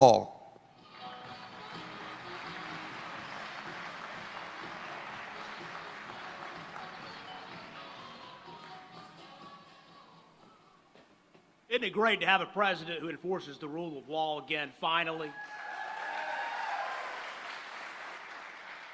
All. Isn't it great to have a president who enforces the rule of law again, finally?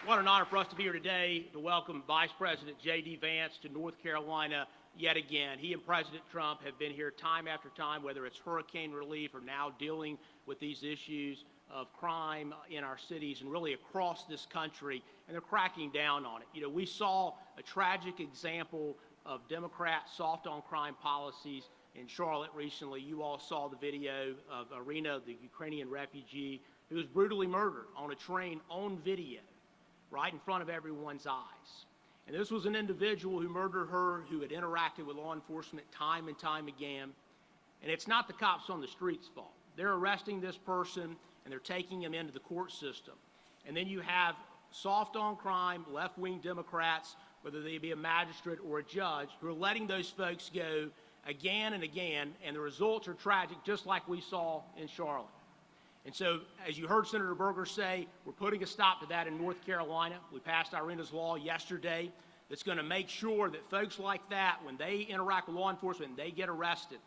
What an honor for us to be here today to welcome Vice President JD Vance to North Carolina yet again. He and President Trump have been here time after time, whether it's hurricane relief or now dealing with these issues of crime in our cities and really across this country, and they're cracking down on it. You know, we saw a tragic example of Democrats' soft on crime policies in Charlotte recently. You all saw the video of Caorlina, the Ukrainian refugee, who was brutally murdered on a train on video, right in front of everyone's eyes. And this was an individual who murdered her, who had interacted with law enforcement time and time again. And it's not the cops on the street's fault. They're arresting this person and they're taking him into the court system. And then you have soft on crime, left-wing Democrats, whether they be a magistrate or a judge, who are letting those folks go again and again, and the results are tragic, just like we saw in Charlotte. And so, as you heard Senator Berger say, we're putting a stop to that in North Carolina. We passed Caorlina's law yesterday that's going to make sure that folks like that, when they interact with law enforcement and they get arrested,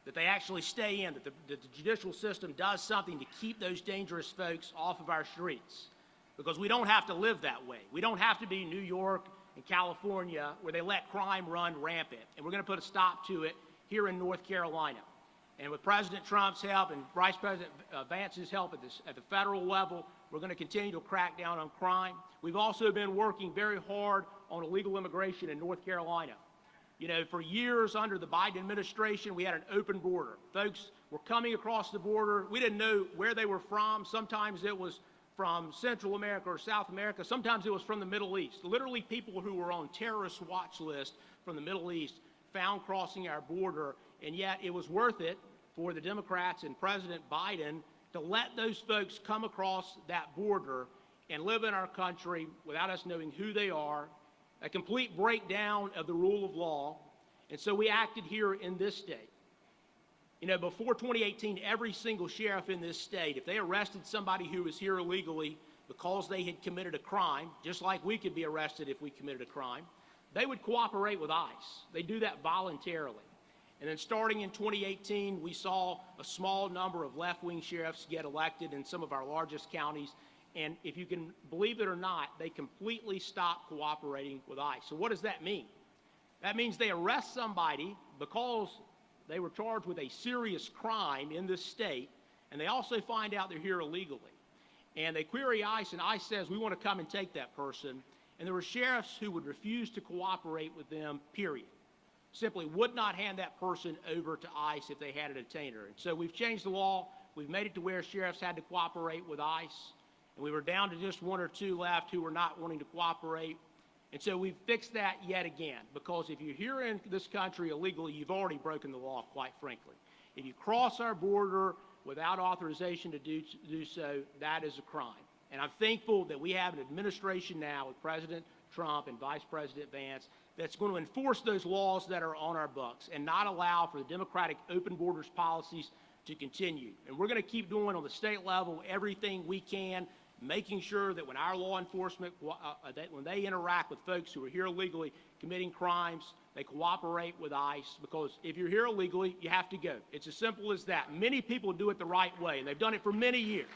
that they actually stay in, that the judicial system does something to keep those dangerous folks off of our streets. Because we don't have to live that way. We don't have to be New York and California where they let crime run rampant. And we're going to put a stop to it here in North Carolina. And with President Trump's help and Vice President Vance's help at the federal level, we're going to continue to crack down on crime. We've also been working very hard on illegal immigration in North Carolina. You know, for years under the Biden administration, we had an open border. Folks were coming across the border. We didn't know where they were from. Sometimes it was from Central America or South America. Sometimes it was from the Middle East. Literally people who were on terrorist watch lists from the Middle East found crossing our border, and yet it was worth it for the Democrats and President Biden to let those folks come across that border and live in our country without us knowing who they are, a complete breakdown of the rule of law. And so we acted here in this state. You know, before 2018, every single sheriff in this state, if they arrested somebody who was here illegally because they had committed a crime, just like we could be arrested if we committed a crime, they would cooperate with ICE. They do that voluntarily. And then starting in 2018, we saw a small number of left-wing sheriffs get elected in some of our largest counties. And if you can believe it or not, they completely stopped cooperating with ICE. So what does that mean? That means they arrest somebody because they were charged with a serious crime in this state, and they also find out they're here illegally. And they query ICE, and ICE says, we want to come and take that person. And there were sheriffs who would refuse to cooperate with them, period. Simply would not hand that person over to ICE if they had a detainer. And so we've changed the law. We've made it to where sheriffs had to cooperate with ICE. And we were down to just one or two left who were not wanting to cooperate. And so we've fixed that yet again, because if you're here in this country illegally, you've already broken the law, quite frankly. If you cross our border without authorization to do so, that is a crime. And I'm thankful that we have an administration now with President Trump and Vice President Vance that's going to enforce those laws that are on our books and not allow for the Democratic open borders policies to continue. And we're going to keep doing on the state level everything we can, making sure that when our law enforcement, when they interact with folks who are here illegally committing crimes, they cooperate with ICE, because if you're here illegally, you have to go. It's as simple as that. Many people do it the right way, and they've done it for many years.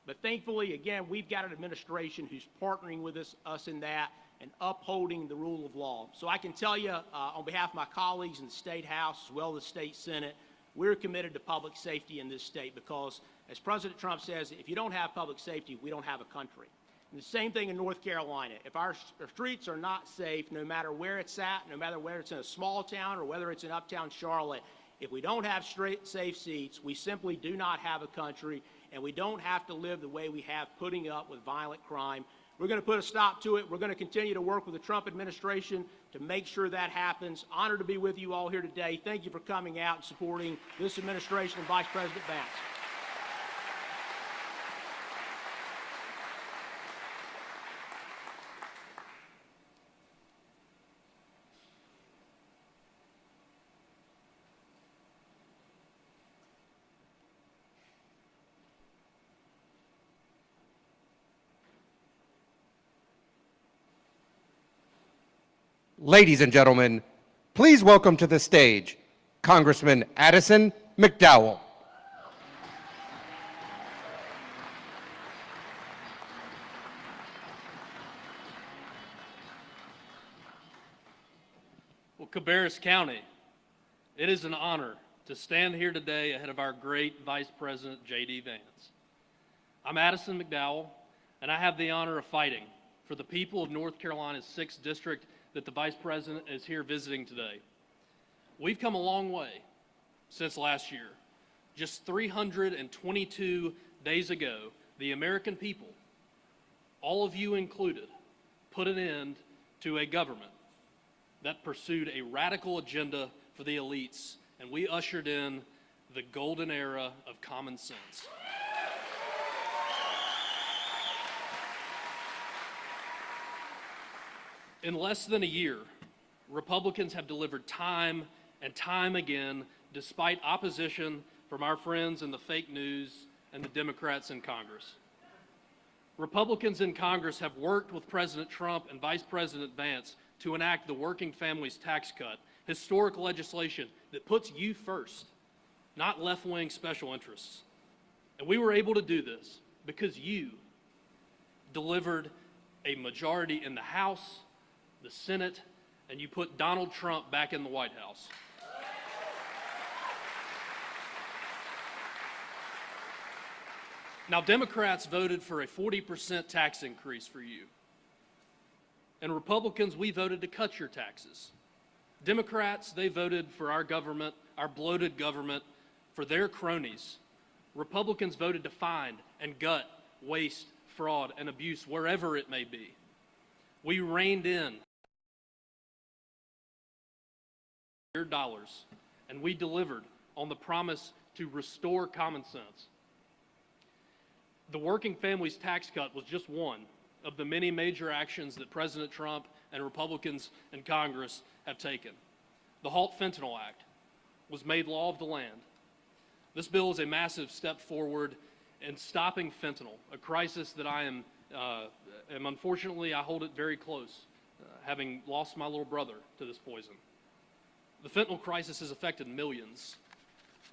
But thankfully, again, we've got an administration who's partnering with us in that and upholding the rule of law. So I can tell you, on behalf of my colleagues in the State House as well as the State Senate, we're committed to public safety in this state, because, as President Trump says, if you don't have public safety, we don't have a country. And the same thing in North Carolina. If our streets are not safe, no matter where it's at, no matter whether it's in a small town or whether it's in uptown Charlotte, if we don't have safe seats, we simply do not have a country, and we don't have to live the way we have, putting up with violent crime. We're going to put a stop to it. We're going to continue to work with the Trump administration to make sure that happens. Honored to be with you all here today. Thank you for coming out and supporting this administration and Vice President Vance. Ladies and gentlemen, please welcome to the stage Congressman Addison McDowell. Well, Cabarrus County, it is an honor to stand here today ahead of our great Vice President JD Vance. I'm Addison McDowell, and I have the honor of fighting for the people of North Carolina's 6th District that the Vice President is here visiting today. We've come a long way since last year. Just 322 days ago, the American people, all of you included, put an end to a government that pursued a radical agenda for the elites, and we ushered in the golden era of common sense. In less than a year, Republicans have delivered time and time again, despite opposition from our friends in the fake news and the Democrats in Congress. Republicans in Congress have worked with President Trump and Vice President Vance to enact the Working Families Tax Cut, historic legislation that puts you first, not left-wing special interests. And we were able to do this because you delivered a majority in the House, the Senate, and you put Donald Trump back in the White House. Now, Democrats voted for a 40% tax increase for you. And Republicans, we voted to cut your taxes. Democrats, they voted for our government, our bloated government, for their cronies. Republicans voted to find and gut waste, fraud, and abuse wherever it may be. We reined in your dollars, and we delivered on the promise to restore common sense. The Working Families Tax Cut was just one of the many major actions that President Trump and Republicans in Congress have taken. The Halt Fentanyl Act was made law of the land. This bill is a massive step forward in stopping fentanyl, a crisis that I am unfortunately, I hold it very close, having lost my little brother to this poison. The fentanyl crisis has affected millions,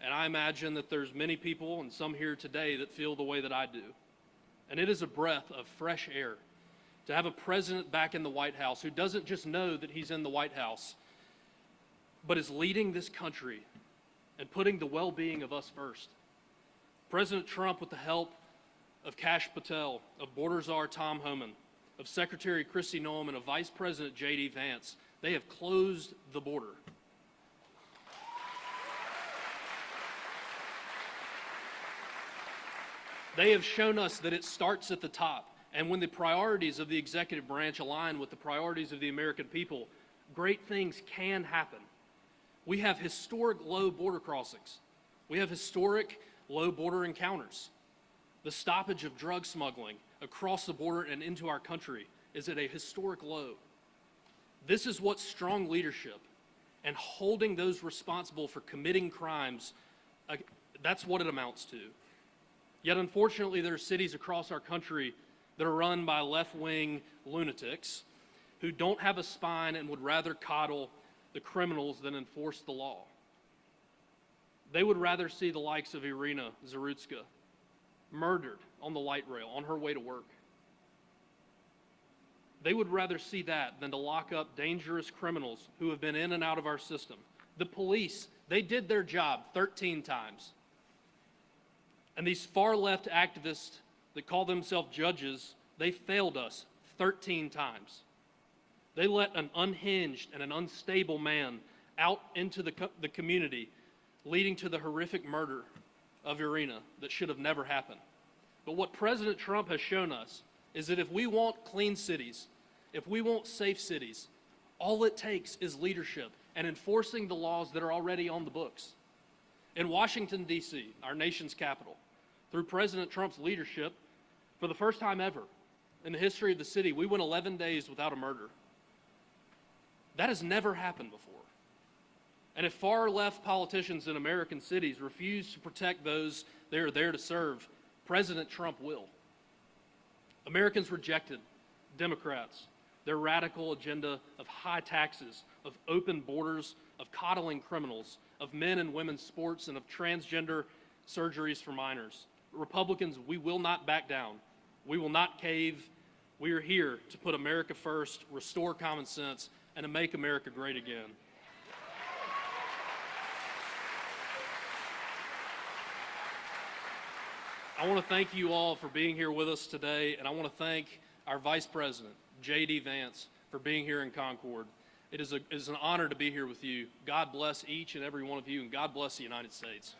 and I imagine that there's many people, and some here today, that feel the way that I do. And it is a breath of fresh air to have a president back in the White House who doesn't just know that he's in the White House, but is leading this country and putting the well-being of us first. President Trump, with the help of Kash Patel, of Border Czar Tom Homan, of Secretary Kristi Noem, and of Vice President JD Vance, they have closed the border. They have shown us that it starts at the top, and when the priorities of the executive branch align with the priorities of the American people, great things can happen. We have historic low border crossings. We have historic low border encounters. The stoppage of drug smuggling across the border and into our country is at a historic low. This is what strong leadership and holding those responsible for committing crimes, that's what it amounts to. Yet unfortunately, there are cities across our country that are run by left-wing lunatics who don't have a spine and would rather coddle the criminals than enforce the law. They would rather see the likes of Irina Zarutska murdered on the light rail on her way to work. They would rather see that than to lock up dangerous criminals who have been in and out of our system. The police, they did their job 13 times. And these far-left activists that call themselves judges, they failed us 13 times. They let an unhinged and an unstable man out into the community, leading to the horrific murder of Irina that should have never happened. But what President Trump has shown us is that if we want clean cities, if we want safe cities, all it takes is leadership and enforcing the laws that are already on the books. In Washington, D.C., our nation's capital, through President Trump's leadership, for the first time ever in the history of the city, we went 11 days without a murder. That has never happened before. And if far-left politicians in American cities refuse to protect those they are there to serve, President Trump will. Americans rejected Democrats Their radical agenda of high taxes, of open borders, of coddling criminals, of men and women's sports, and of transgender surgeries for minors. Republicans, we will not back down. We will not cave. We are here to put America first, restore common sense, and to make America great again. I want to thank you all for being here with us today, and I want to thank our Vice President, JD Vance, for being here in Concord. It is an honor to be here with you. God bless each and every one of you, and God bless the United States.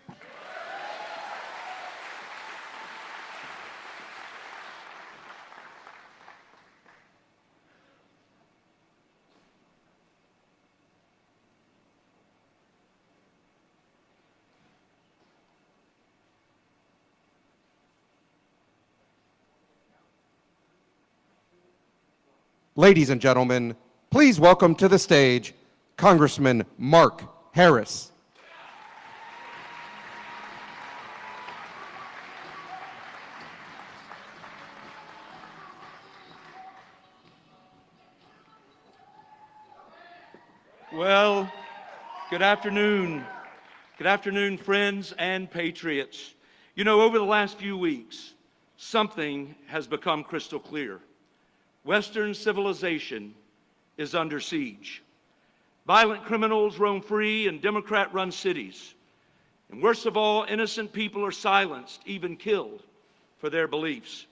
Ladies and gentlemen, please welcome to the stage Congressman Mark Harris. Well, good afternoon. Good afternoon, friends and patriots. You know, over the last few weeks, something has become crystal clear. Western civilization is under siege. Violent criminals roam free in Democrat-run cities. And worst of all, innocent people are silenced, even killed, for their beliefs.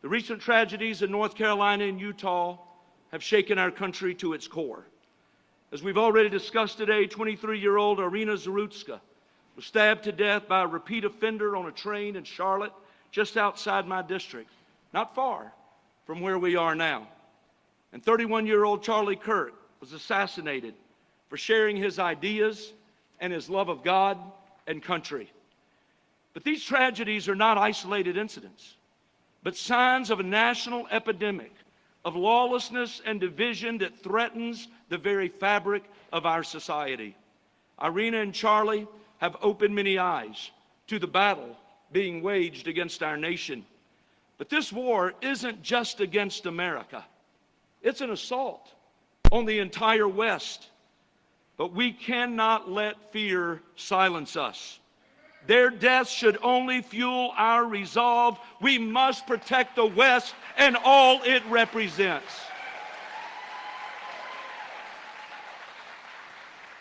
The recent tragedies in North Carolina and Utah have shaken our country to its core. As we've already discussed today, 23-year-old Irina Zarutska was stabbed to death by a repeat offender on a train in Charlotte, just outside my district, not far from where we are now. And 31-year-old Charlie Kirk was assassinated for sharing his ideas and his love of God and country. But these tragedies are not isolated incidents, but signs of a national epidemic of lawlessness and division that threatens the very fabric of our society. Irina and Charlie have opened many eyes to the battle being waged against our nation. But this war isn't just against America. It's an assault on the entire West. But we cannot let fear silence us. Their deaths should only fuel our resolve. We must protect the West and all it represents.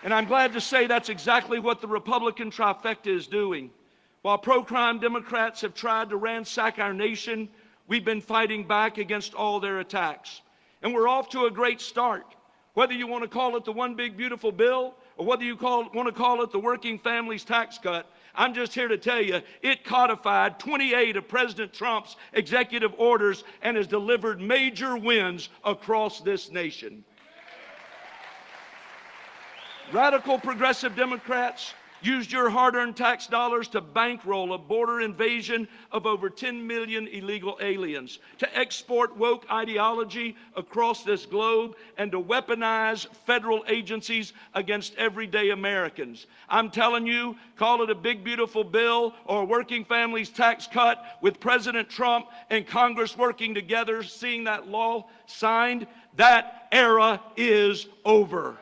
And I'm glad to say that's exactly what the Republican trifecta is doing. While pro-crime Democrats have tried to ransack our nation, we've been fighting back against all their attacks. And we're off to a great start. Whether you want to call it the One Big Beautiful Bill, or whether you want to call it the Working Families Tax Cut, I'm just here to tell you, it codified 28 of President Trump's executive orders and has delivered major wins across this nation. Radical progressive Democrats used your hard-earned tax dollars to bankroll a border invasion of over 10 million illegal aliens, to export woke ideology across this globe, and to weaponize federal agencies against everyday Americans. I'm telling you, call it a big beautiful bill or a working families tax cut, with President Trump and Congress working together, seeing that law signed, that era is over.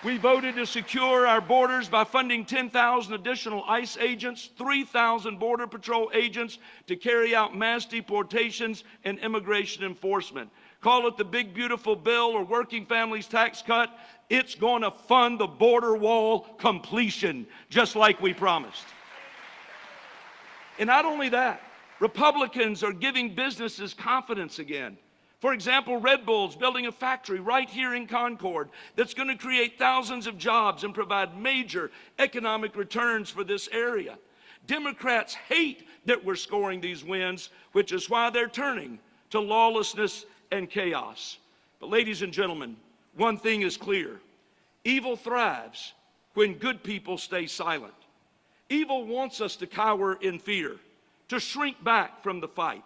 We voted to secure our borders by funding 10,000 additional ICE agents, 3,000 Border Patrol agents to carry out mass deportations and immigration enforcement. Call it the Big Beautiful Bill or Working Families Tax Cut. It's going to fund the border wall completion, just like we promised. And not only that, Republicans are giving businesses confidence again. For example, Red Bull's building a factory right here in Concord that's going to create thousands of jobs and provide major economic returns for this area. Democrats hate that we're scoring these wins, which is why they're turning to lawlessness and chaos. But ladies and gentlemen, one thing is clear. Evil thrives when good people stay silent. Evil wants us to cower in fear, to shrink back from the fight.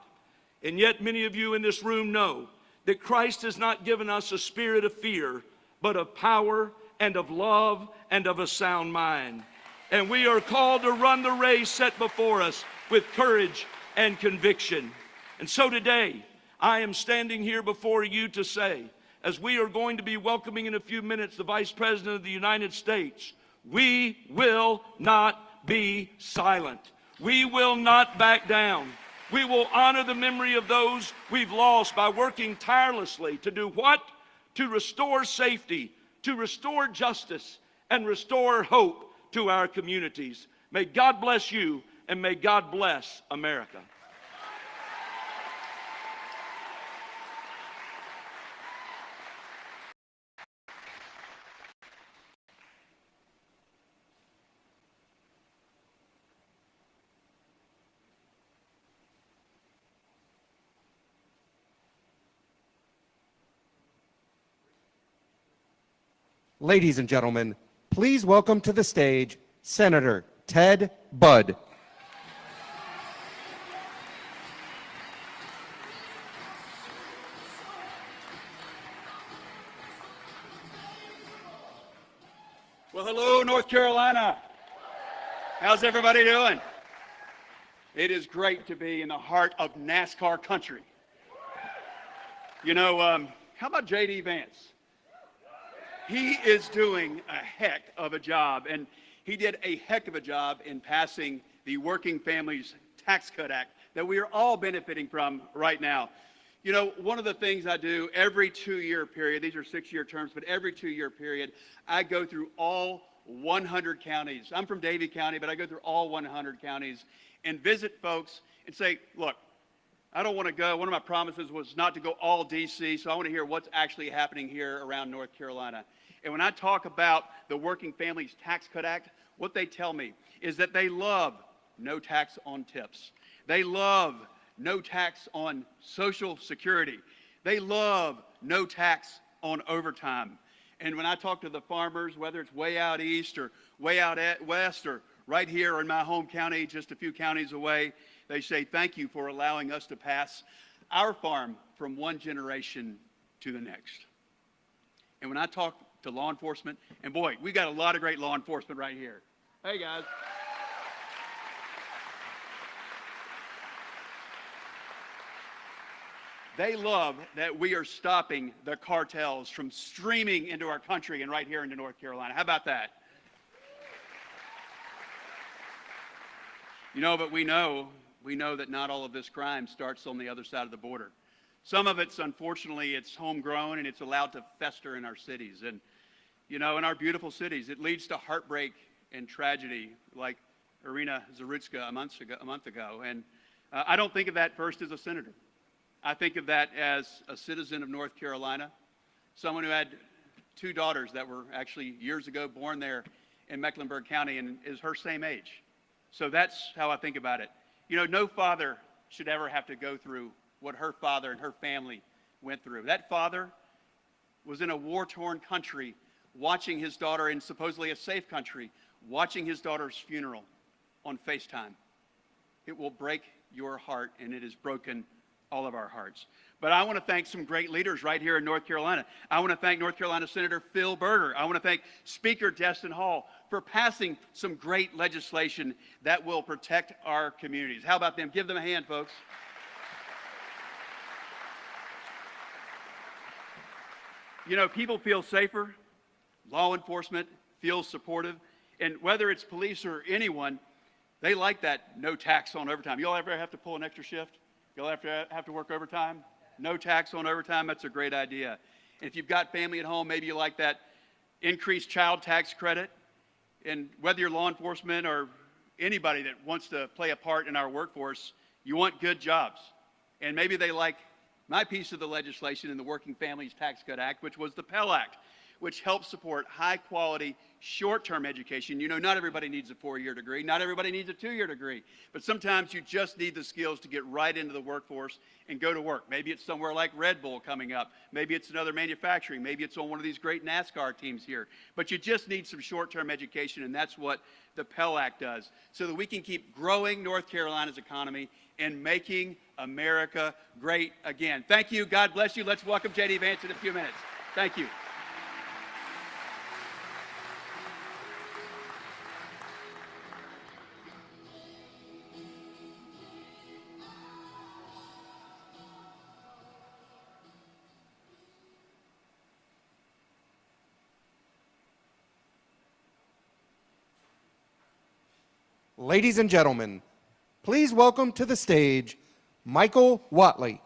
And yet many of you in this room know that Christ has not given us a spirit of fear, but of power and of love and of a sound mind. And we are called to run the race set before us with courage and conviction. And so today, I am standing here before you to say, as we are going to be welcoming in a few minutes the Vice President of the United States, we will not be silent. We will not back down. We will honor the memory of those we've lost by working tirelessly to do what? To restore safety, to restore justice, and restore hope to our communities. May God bless you, and may God bless America. Ladies and gentlemen, please welcome to the stage Senator Ted Budd. Well, hello, North Carolina. How's everybody doing? It is great to be in the heart of NASCAR country. You know, how about JD Vance? He is doing a heck of a job, and he did a heck of a job in passing the Working Families Tax Cut Act that we are all benefiting from right now. You know, one of the things I do every 2-year period, these are 6-year terms, but every 2-year period, I go through all 100 counties. I'm from Davie County, but I go through all 100 counties and visit folks and say, look, I don't want to go. One of my promises was not to go all D.C., so I want to hear what's actually happening here around North Carolina. And when I talk about the Working Families Tax Cut Act, what they tell me is that they love no tax on tips. They love no tax on Social Security. They love no tax on overtime. And when I talk to the farmers, whether it's way out east or way out west or right here in my home county, just a few counties away, they say, thank you for allowing us to pass our farm from one generation to the next. And when I talk to law enforcement, and boy, we got a lot of great law enforcement right here. Hey, guys. They love that we are stopping the cartels from streaming into our country and right here into North Carolina. How about that? You know, but we know that not all of this crime starts on the other side of the border. Some of it's, unfortunately, it's homegrown and it's allowed to fester in our cities. And, you know, in our beautiful cities, it leads to heartbreak and tragedy, like Irina Zarutska a month ago. And I don't think of that first as a senator. I think of that as a citizen of North Carolina, someone who had 2 daughters that were actually years ago born there in Mecklenburg County and is her same age. So that's how I think about it. You know, no father should ever have to go through what her father and her family went through. That father was in a war-torn country watching his daughter, in supposedly a safe country, watching his daughter's funeral on FaceTime. It will break your heart, and it has broken all of our hearts. But I want to thank some great leaders right here in North Carolina. I want to thank North Carolina Senator Phil Berger. I want to thank Speaker Destin Hall for passing some great legislation that will protect our communities. How about them? Give them a hand, folks. You know, people feel safer. Law enforcement feels supportive. And whether it's police or anyone, they like that no tax on overtime. Y'all ever have to pull an extra shift? Y'all have to work overtime? No tax on overtime, that's a great idea. And if you've got family at home, maybe you like that increased child tax credit. And whether you're law enforcement or anybody that wants to play a part in our workforce, you want good jobs. And maybe they like my piece of the legislation in the Working Families Tax Cut Act, which was the Pell Act, which helps support high-quality, short-term education. You know, not everybody needs a 4-year degree. Not everybody needs a 2-year degree. But sometimes you just need the skills to get right into the workforce and go to work. Maybe it's somewhere like Red Bull coming up. Maybe it's another manufacturing. Maybe it's on one of these great NASCAR teams here. But you just need some short-term education, and that's what the Pell Act does, so that we can keep growing North Carolina's economy and making America great again. Thank you. God bless you. Let's welcome JD Vance in a few minutes. Thank you. Ladies and gentlemen, please welcome to the stage Michael Watley.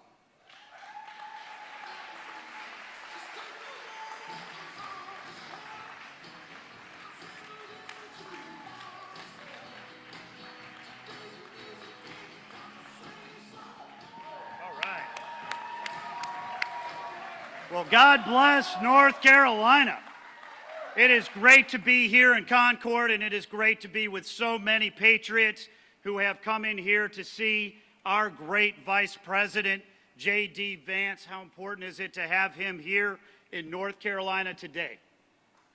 Well, God bless North Carolina. It is great to be here in Concord, and it is great to be with so many patriots who have come in here to see our great Vice President, JD Vance. How important is it to have him here in North Carolina today?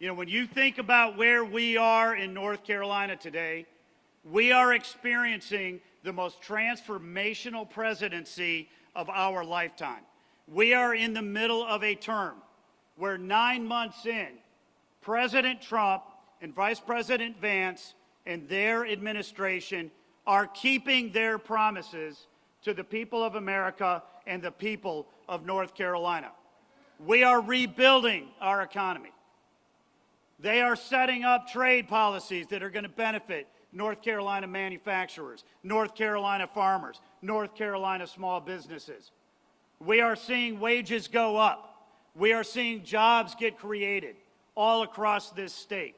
You know, when you think about where we are in North Carolina today, we are experiencing the most transformational presidency of our lifetime. We are in the middle of a term where 9 months in, President Trump and Vice President Vance and their administration are keeping their promises to the people of America and the people of North Carolina. We are rebuilding our economy. They are setting up trade policies that are going to benefit North Carolina manufacturers, North Carolina farmers, North Carolina small businesses. We are seeing wages go up. We are seeing jobs get created all across this state.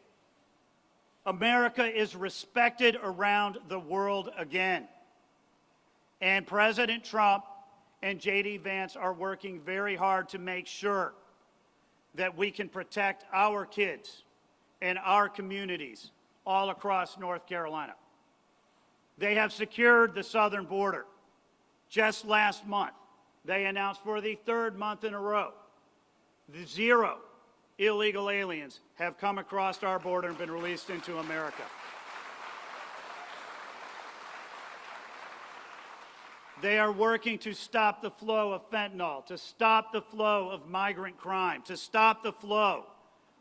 America is respected around the world again. And President Trump and JD Vance are working very hard to make sure that we can protect our kids and our communities all across North Carolina. They have secured the southern border. Just last month, they announced for the third month in a row, the 0 illegal aliens have come across our border and been released into America. They are working to stop the flow of fentanyl, to stop the flow of migrant crime, to stop the flow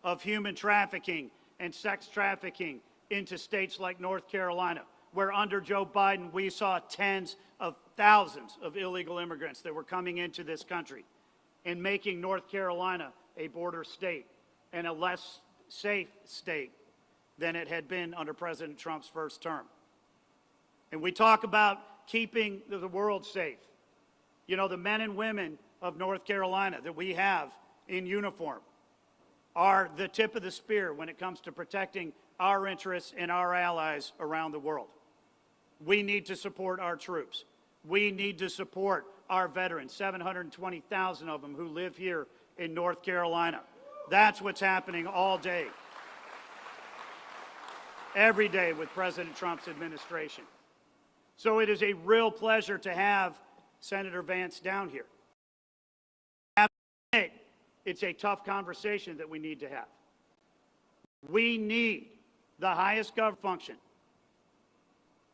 of human trafficking and sex trafficking into states like North Carolina, where under Joe Biden we saw tens of thousands of illegal immigrants that were coming into this country and making North Carolina a border state and a less safe state than it had been under President Trump's first term. And we talk about keeping the world safe. You know, the men and women of North Carolina that we have in uniform are the tip of the spear when it comes to protecting our interests and our allies around the world. We need to support our troops. We need to support our veterans, 720,000 of them who live here in North Carolina. That's what's happening all day, every day with President Trump's administration. So it is a real pleasure to have Senator Vance down here. It's a tough conversation that we need to have. We need the highest government function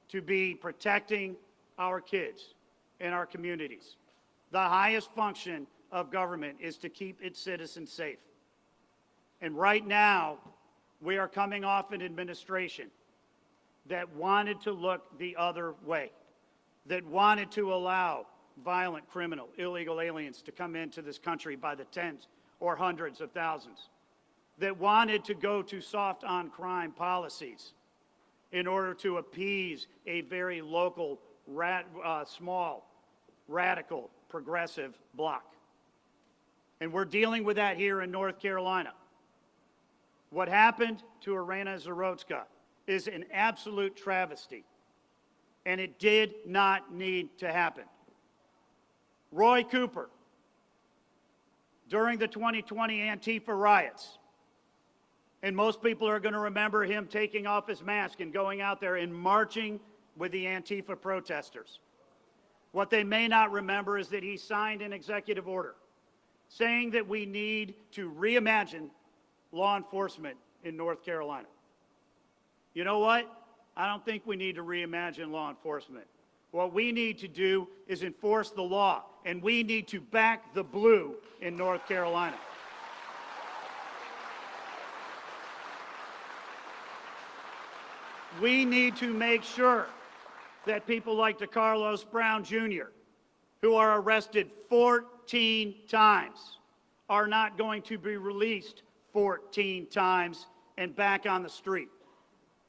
to be protecting our kids and our communities. The highest function of government is to keep its citizens safe. And right now, we are coming off an administration that wanted to look the other way, that wanted to allow violent, criminal, illegal aliens to come into this country by the tens or hundreds of thousands, that wanted to go to soft on crime policies in order to appease a very local, small, radical, progressive bloc. And we're dealing with that here in North Carolina. What happened to Irina Zarotska is an absolute travesty, and it did not need to happen. Roy Cooper, during the 2020 Antifa riots, and most people are going to remember him taking off his mask and going out there and marching with the Antifa protesters. What they may not remember is that he signed an executive order saying that we need to reimagine law enforcement in North Carolina. You know what? I don't think we need to reimagine law enforcement. What we need to do is enforce the law, and we need to back the blue in North Carolina. We need to make sure that people like DeCarlos Brown Jr., who are arrested 14 times, are not going to be released 14 times and back on the street.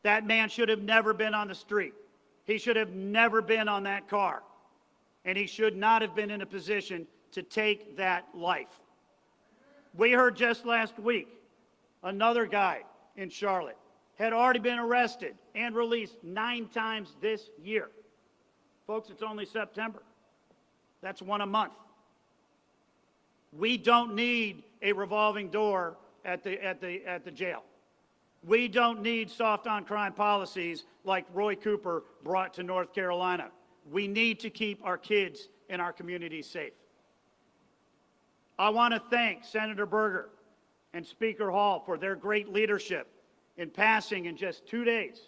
That man should have never been on the street. He should have never been on that car. And he should not have been in a position to take that life. We heard just last week another guy in Charlotte had already been arrested and released 9 times this year. Folks, it's only September. That's one a month. We don't need a revolving door at the jail. We don't need soft on crime policies like Roy Cooper brought to North Carolina. We need to keep our kids and our communities safe. I want to thank Senator Berger and Speaker Hall for their great leadership in passing in just 2 days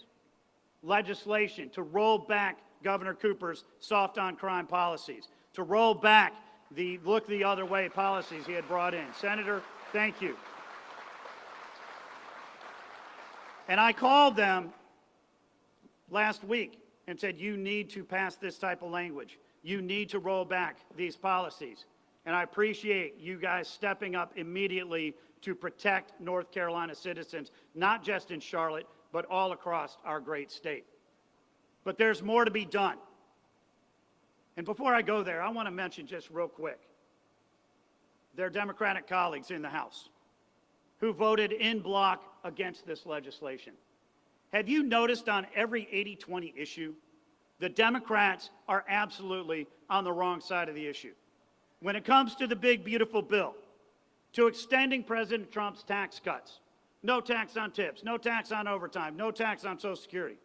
legislation to roll back Governor Cooper's soft on crime policies, to roll back the look the other way policies he had brought in. Senator, thank you. And I called them last week and said, you need to pass this type of language. You need to roll back these policies. And I appreciate you guys stepping up immediately to protect North Carolina citizens, not just in Charlotte, but all across our great state. But there's more to be done. And before I go there, I want to mention just real quick their Democratic colleagues in the House who voted in bloc against this legislation. Have you noticed on every 80-20 issue, the Democrats are absolutely on the wrong side of the issue? When it comes to the big, beautiful bill, to extending President Trump's tax cuts, no tax on tips, no tax on overtime, no tax on Social Security,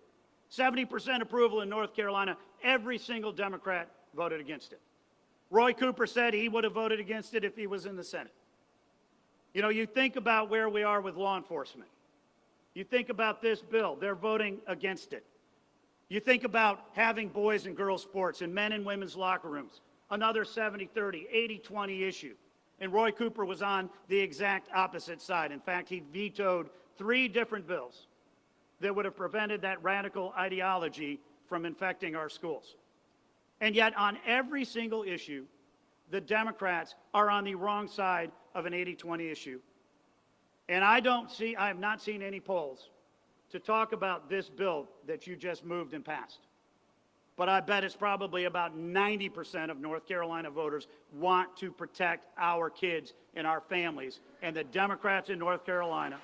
70% approval in North Carolina, every single Democrat voted against it. Roy Cooper said he would have voted against it if he was in the Senate. You know, you think about where we are with law enforcement. You think about this bill, they're voting against it. You think about having boys and girls sports and men and women's locker rooms, another 70-30, 80-20 issue. And Roy Cooper was on the exact opposite side. In fact, he vetoed 3 different bills that would have prevented that radical ideology from infecting our schools. And yet, on every single issue, the Democrats are on the wrong side of an 80-20 issue. And I have not seen any polls to talk about this bill that you just moved and passed. But I bet it's probably about 90% of North Carolina voters want to protect our kids and our families. And the Democrats in North Carolina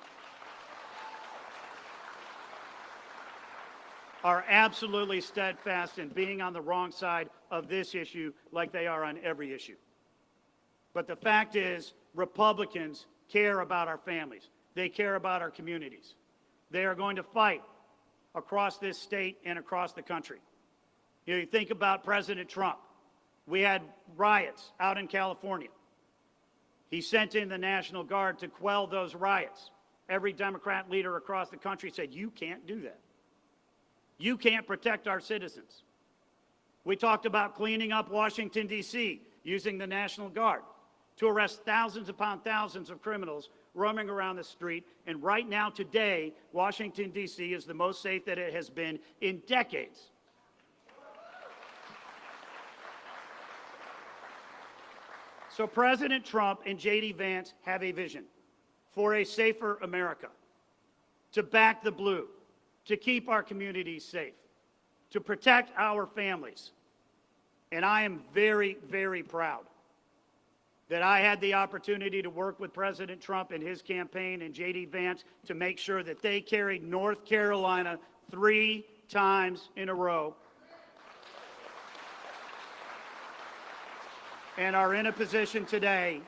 are absolutely steadfast in being on the wrong side of this issue like they are on every issue. But the fact is, Republicans care about our families. They care about our communities. They are going to fight across this state and across the country. You know, you think about President Trump. We had riots out in California. He sent in the National Guard to quell those riots. Every Democrat leader across the country said, you can't do that. You can't protect our citizens. We talked about cleaning up Washington, D.C., using the National Guard to arrest thousands upon thousands of criminals roaming around the street. And right now, today, Washington, D.C. is the most safe that it has been in decades. So President Trump and JD Vance have a vision for a safer America, to back the blue, to keep our communities safe, to protect our families. And I am very, very proud that I had the opportunity to work with President Trump and his campaign and JD Vance to make sure that they carried North Carolina 3 times in a row and are in a position today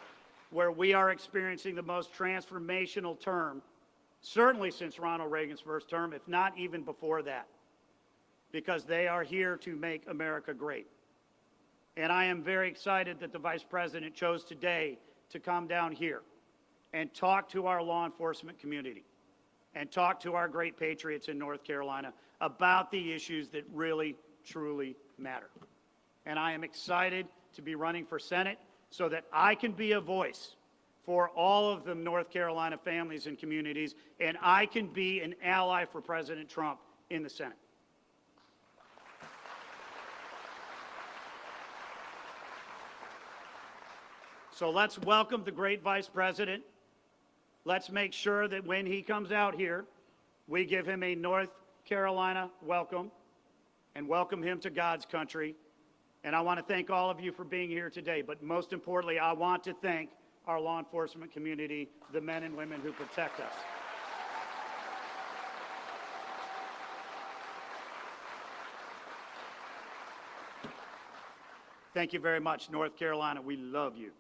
where we are experiencing the most transformational term, certainly since Ronald Reagan's first term, if not even before that, because they are here to make America great. And I am very excited that the Vice President chose today to come down here and talk to our law enforcement community and talk to our great patriots in North Carolina about the issues that really, truly matter. And I am excited to be running for Senate so that I can be a voice for all of the North Carolina families and communities, and I can be an ally for President Trump in the Senate. So let's welcome the great Vice President. Let's make sure that when he comes out here, we give him a North Carolina, welcome, and welcome him to God's country. And I want to thank all of you for being here today, but most importantly, I want to thank our law enforcement community, the men and women who protect us. Thank you very much, North Carolina. We love you.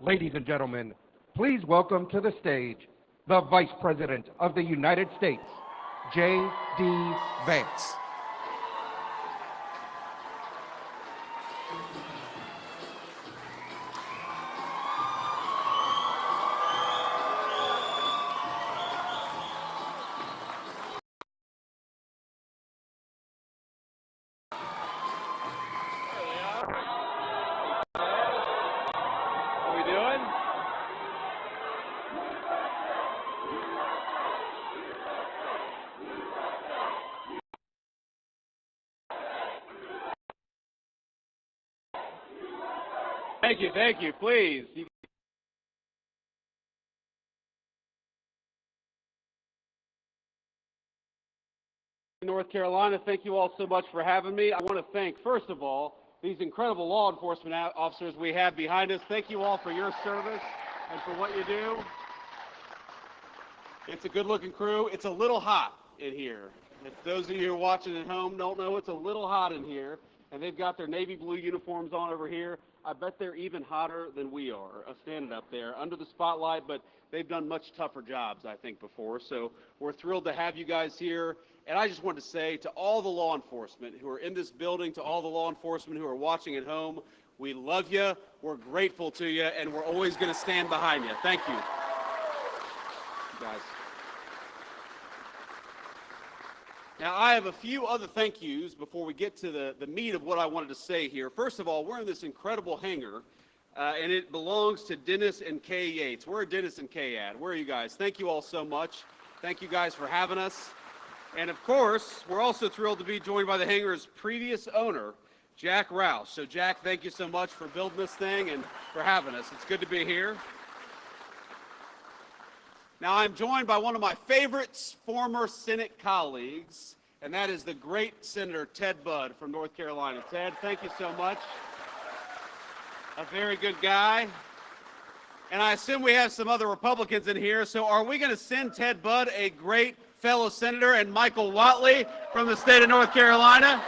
Ladies and gentlemen, please welcome to the stage the Vice President of the United States, JD Vance. How we doing? Thank you, please. North Carolina, thank you all so much for having me. I want to thank, first of all, these incredible law enforcement officers we have behind us. Thank you all for your service and for what you do. It's a good-looking crew. It's a little hot in here. If those of you who are watching at home don't know, it's a little hot in here, and they've got their navy blue uniforms on over here. I bet they're even hotter than we are, standing up there under the spotlight, but they've done much tougher jobs, I think, before. So we're thrilled to have you guys here. And I just wanted to say to all the law enforcement who are in this building, to all the law enforcement who are watching at home, we love you, we're grateful to you, and we're always going to stand behind you. Thank you. Guys. Now, I have a few other thank yous before we get to the meat of what I wanted to say here. First of all, we're in this incredible hangar, and it belongs to Dennis and Kay Yates. Where are Dennis and Kay at? Where are you guys? Thank you all so much. Thank you guys for having us. And of course, we're also thrilled to be joined by the hangar's previous owner, Jack Roush. So Jack, thank you so much for building this thing and for having us. It's good to be here. Now, I'm joined by one of my favorite former Senate colleagues, and that is the great Senator Ted Budd from North Carolina. Ted, thank you so much. A very good guy. And I assume we have some other Republicans in here, so are we going to send Ted Budd a great fellow senator and Michael Whatley from the state of North Carolina?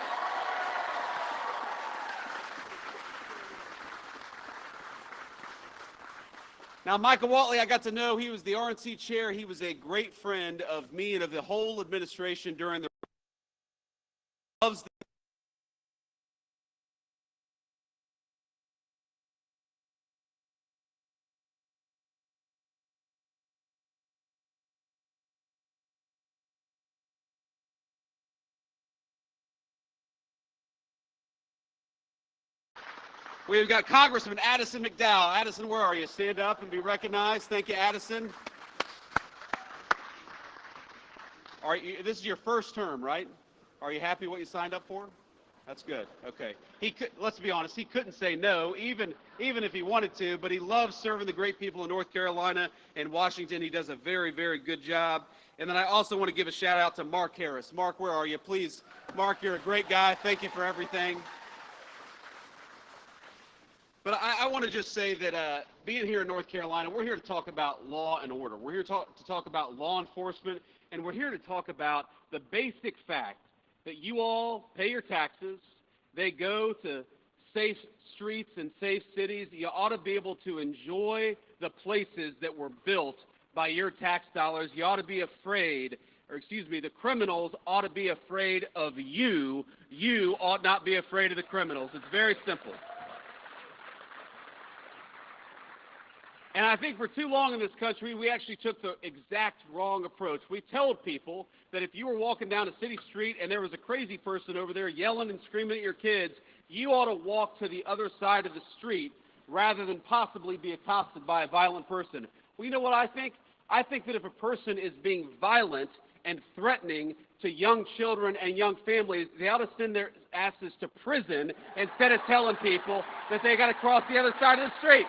Now, Michael Whatley, I got to know, he was the RNC chair. He was a great friend of me and of the whole administration during the loves. We've got Congressman Addison McDowell. Addison, where are you? Stand up and be recognized. Thank you, Addison. All right, this is your first term, right? Are you happy what you signed up for? That's good. Okay. Let's be honest, he couldn't say no, even if he wanted to, but he loves serving the great people in North Carolina and Washington. He does a very, very good job. And then I also want to give a shout out to Mark Harris. Mark, where are you? Please, Mark, you're a great guy. Thank you for everything. But I want to just say that being here in North Carolina, we're here to talk about law and order. We're here to talk about law enforcement, and we're here to talk about the basic fact that you all pay your taxes. They go to safe streets and safe cities. You ought to be able to enjoy the places that were built by your tax dollars. You ought to be afraid, or excuse me, the criminals ought to be afraid of you. You ought not be afraid of the criminals. It's very simple. And I think for too long in this country, we actually took the exact wrong approach. We told people that if you were walking down a city street and there was a crazy person over there yelling and screaming at your kids, you ought to walk to the other side of the street rather than possibly be accosted by a violent person. Well, you know what I think? I think that if a person is being violent and threatening to young children and young families, they ought to send their asses to prison instead of telling people that they got to cross the other side of the street.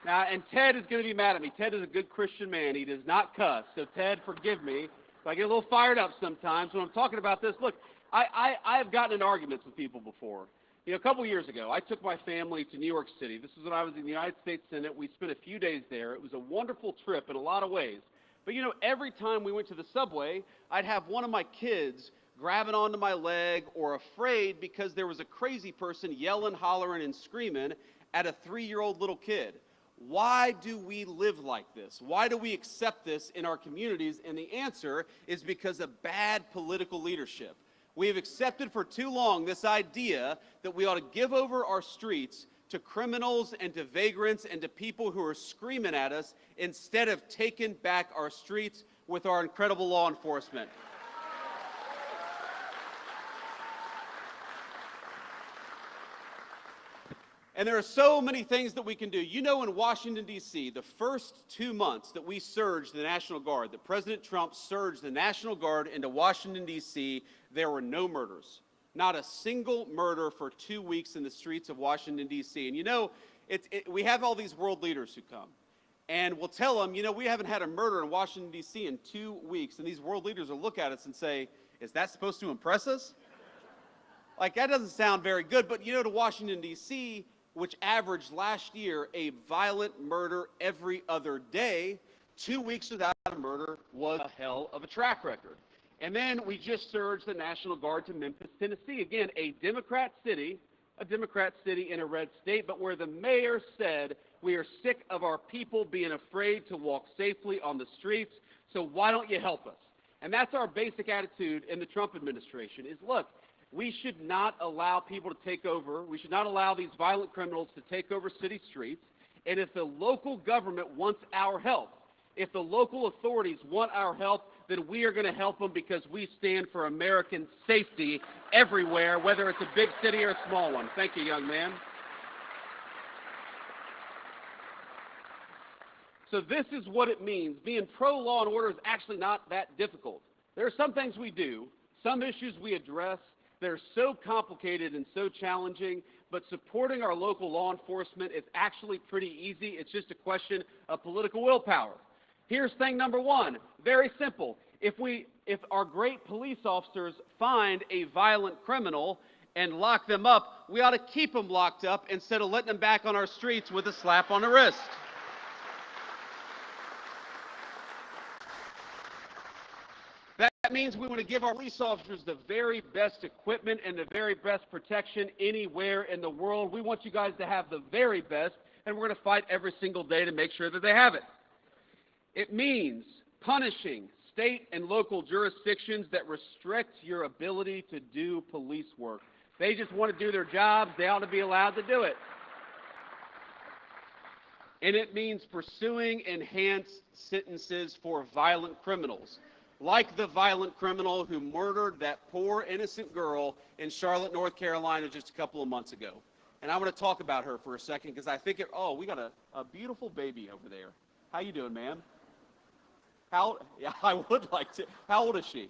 Now, and Ted is going to be mad at me. Ted is a good Christian man. He does not cuss. So, Ted, forgive me. So I get a little fired up sometimes when I'm talking about this. Look, I have gotten in arguments with people before. You know, a couple years ago, I took my family to New York City. This was when I was in the United States Senate. We spent a few days there. It was a wonderful trip in a lot of ways. But, you know, every time we went to the subway, I'd have one of my kids grabbing onto my leg or afraid because there was a crazy person yelling, hollering, and screaming at a 3-year-old little kid. Why do we live like this? Why do we accept this in our communities? And the answer is because of bad political leadership. We have accepted for too long this idea that we ought to give over our streets to criminals and to vagrants and to people who are screaming at us instead of taking back our streets with our incredible law enforcement. And there are so many things that we can do. You know, in Washington, D.C., the first 2 months that we surged the National Guard, that President Trump surged the National Guard into Washington, D.C., there were no murders. Not a single murder for 2 weeks in the streets of Washington, D.C. And you know, we have all these world leaders who come. And we'll tell them, you know, we haven't had a murder in Washington, D.C. in 2 weeks. And these world leaders will look at us and say, is that supposed to impress us? Like, that doesn't sound very good. But you know, to Washington, D.C., which averaged last year a violent murder every other day, 2 weeks without a murder was a hell of a track record. And then we just surged the National Guard to Memphis, Tennessee. Again, a Democrat city in a red state, but where the mayor said, we are sick of our people being afraid to walk safely on the streets, so why don't you help us? And that's our basic attitude in the Trump administration is, look, we should not allow people to take over. We should not allow these violent criminals to take over city streets. And if the local government wants our help, if the local authorities want our help, then we are going to help them because we stand for American safety everywhere, whether it's a big city or a small one. Thank you, young man. So this is what it means. Being pro-law and order is actually not that difficult. There are some things we do, some issues we address. They're so complicated and so challenging, but supporting our local law enforcement is actually pretty easy. It's just a question of political willpower. Here's thing number one, very simple. If our great police officers find a violent criminal and lock them up, we ought to keep them locked up instead of letting them back on our streets with a slap on the wrist. That means we want to give our police officers the very best equipment and the very best protection anywhere in the world. We want you guys to have the very best, and we're going to fight every single day to make sure that they have it. It means punishing state and local jurisdictions that restrict your ability to do police work. They just want to do their jobs. They ought to be allowed to do it. And it means pursuing enhanced sentences for violent criminals, like the violent criminal who murdered that poor innocent girl in Charlotte, North Carolina just a couple of months ago. And I want to talk about her for a second because I think, we got a beautiful baby over there. How you doing, ma'am? Yeah, I would like to. How old is she?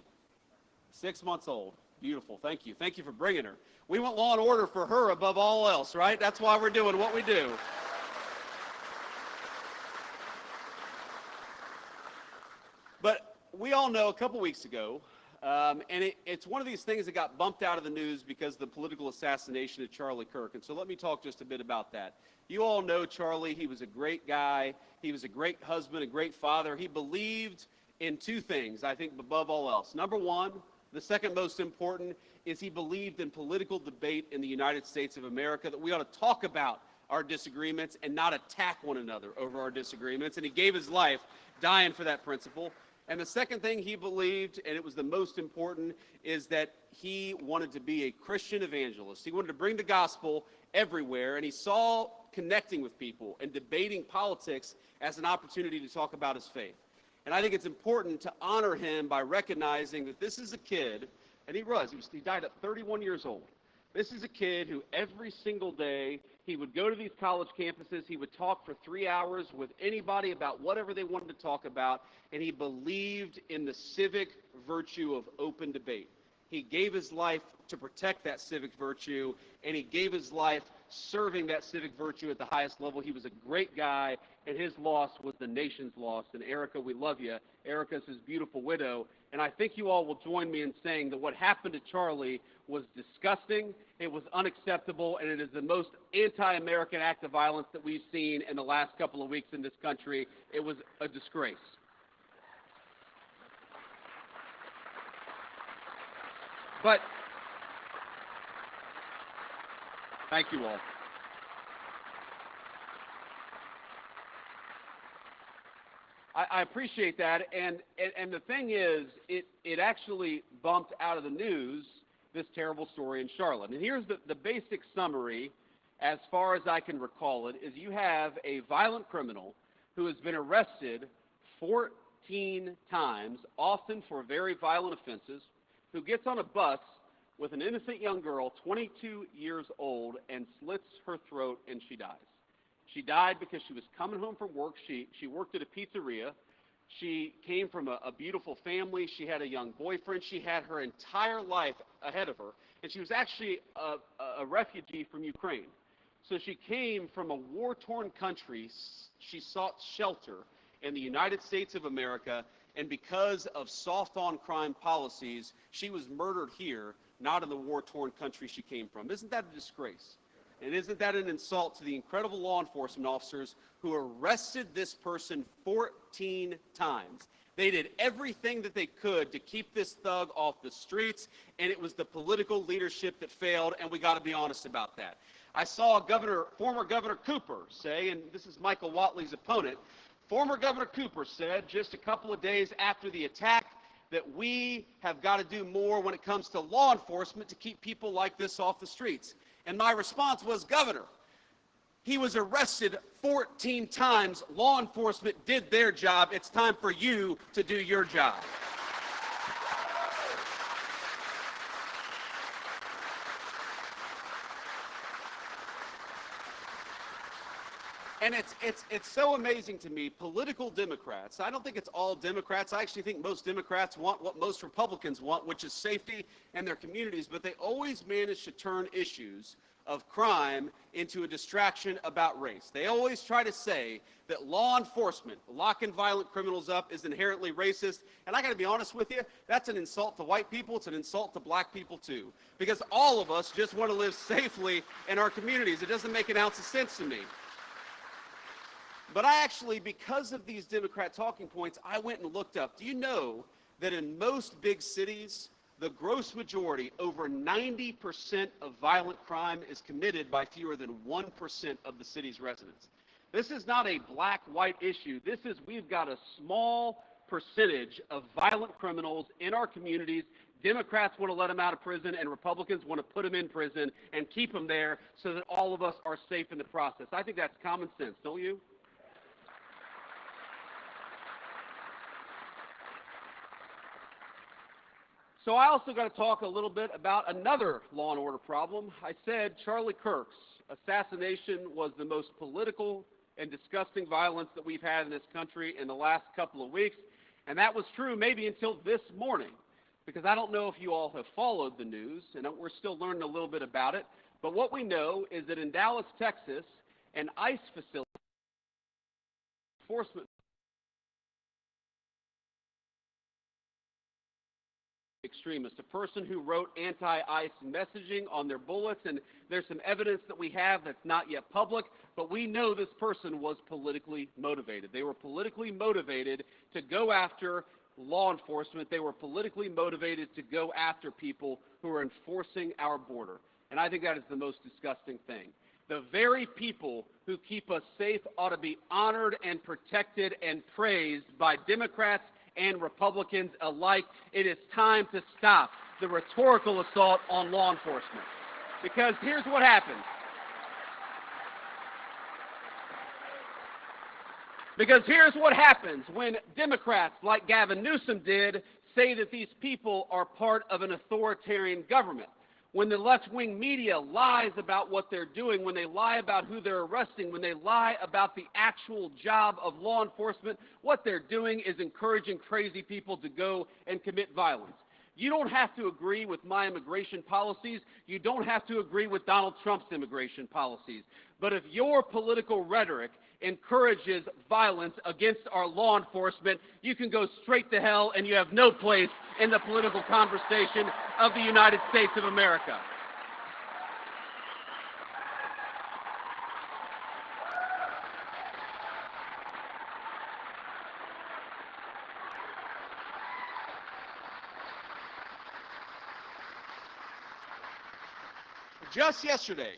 6 months old. Beautiful. Thank you. Thank you for bringing her. We want law and order for her above all else, right? That's why we're doing what we do. But we all know a couple weeks ago, and it's one of these things that got bumped out of the news because of the political assassination of Charlie Kirk. And so let me talk just a bit about that. You all know Charlie. He was a great guy. He was a great husband, a great father. He believed in two things, I think, above all else. Number one, the second most important, is he believed in political debate in the United States of America, that we ought to talk about our disagreements and not attack one another over our disagreements. And he gave his life dying for that principle. And the second thing he believed, and it was the most important, is that he wanted to be a Christian evangelist. He wanted to bring the gospel everywhere, and he saw connecting with people and debating politics as an opportunity to talk about his faith. And I think it's important to honor him by recognizing that this is a kid, and he died at 31 years old. This is a kid who every single day he would go to these college campuses, he would talk for 3 hours with anybody about whatever they wanted to talk about, and he believed in the civic virtue of open debate. He gave his life to protect that civic virtue, and he gave his life serving that civic virtue at the highest level. He was a great guy, and his loss was the nation's loss. And Erica, we love you. Erica's his beautiful widow. And I think you all will join me in saying that what happened to Charlie was disgusting, it was unacceptable, and it is the most anti-American act of violence that we've seen in the last couple of weeks in this country. It was a disgrace. But thank you all. I appreciate that, and the thing is, it actually bumped out of the news, this terrible story in Charlotte. And here's the basic summary, as far as I can recall it, is you have a violent criminal who has been arrested 14 times, often for very violent offenses, who gets on a bus with an innocent young girl, 22 years old, and slits her throat, and she dies. She died because she was coming home from work. She worked at a pizzeria. She came from a beautiful family. She had a young boyfriend. She had her entire life ahead of her. And she was actually a refugee from Ukraine. So she came from a war-torn country. She sought shelter in the United States of America. And because of soft-on-crime policies, she was murdered here, not in the war-torn country she came from. Isn't that a disgrace? And isn't that an insult to the incredible law enforcement officers who arrested this person 14 times? They did everything that they could to keep this thug off the streets, and it was the political leadership that failed, and we got to be honest about that. I saw former Governor Cooper say, and this is Michael Whatley's opponent, former Governor Cooper said just a couple of days after the attack that we have got to do more when it comes to law enforcement to keep people like this off the streets. And my response was, Governor, he was arrested 14 times. Law enforcement did their job. It's time for you to do your job. And it's so amazing to me, political Democrats, I don't think it's all Democrats, I actually think most Democrats want what most Republicans want, which is safety in their communities, but they always manage to turn issues of crime into a distraction about race. They always try to say that law enforcement, locking violent criminals up, is inherently racist, and I gotta be honest with you, that's an insult to white people, it's an insult to black people too, because all of us just want to live safely in our communities. It doesn't make an ounce of sense to me. But I actually, because of these Democrat talking points, I went and looked up. Do you know that in most big cities, the gross majority, over 90% of violent crime is committed by fewer than 1% of the city's residents? This is not a black-white issue. This is, we've got a small percentage of violent criminals in our communities. Democrats want to let them out of prison, and Republicans want to put them in prison and keep them there so that all of us are safe in the process. I think that's common sense, don't you? So I also got to talk a little bit about another law and order problem. I said Charlie Kirk's assassination was the most political and disgusting violence that we've had in this country in the last couple of weeks, and that was true maybe until this morning, because I don't know if you all have followed the news, and we're still learning a little bit about it, but what we know is that in Dallas, Texas, an ICE facility, enforcement extremist, a person who wrote anti-ICE messaging on their bullets, and there's some evidence that we have that's not yet public, but we know this person was politically motivated. They were politically motivated to go after law enforcement. They were politically motivated to go after people who are enforcing our border, and I think that is the most disgusting thing. The very people who keep us safe ought to be honored and protected and praised by Democrats and Republicans alike. It is time to stop the rhetorical assault on law enforcement. Because here's what happens. Because here's what happens when Democrats like Gavin Newsom did say that these people are part of an authoritarian government. When the left-wing media lies about what they're doing, when they lie about who they're arresting, when they lie about the actual job of law enforcement, what they're doing is encouraging crazy people to go and commit violence. You don't have to agree with my immigration policies. You don't have to agree with Donald Trump's immigration policies. But if your political rhetoric encourages violence against our law enforcement, you can go straight to hell, and you have no place in the political conversation of the United States of America. Just yesterday,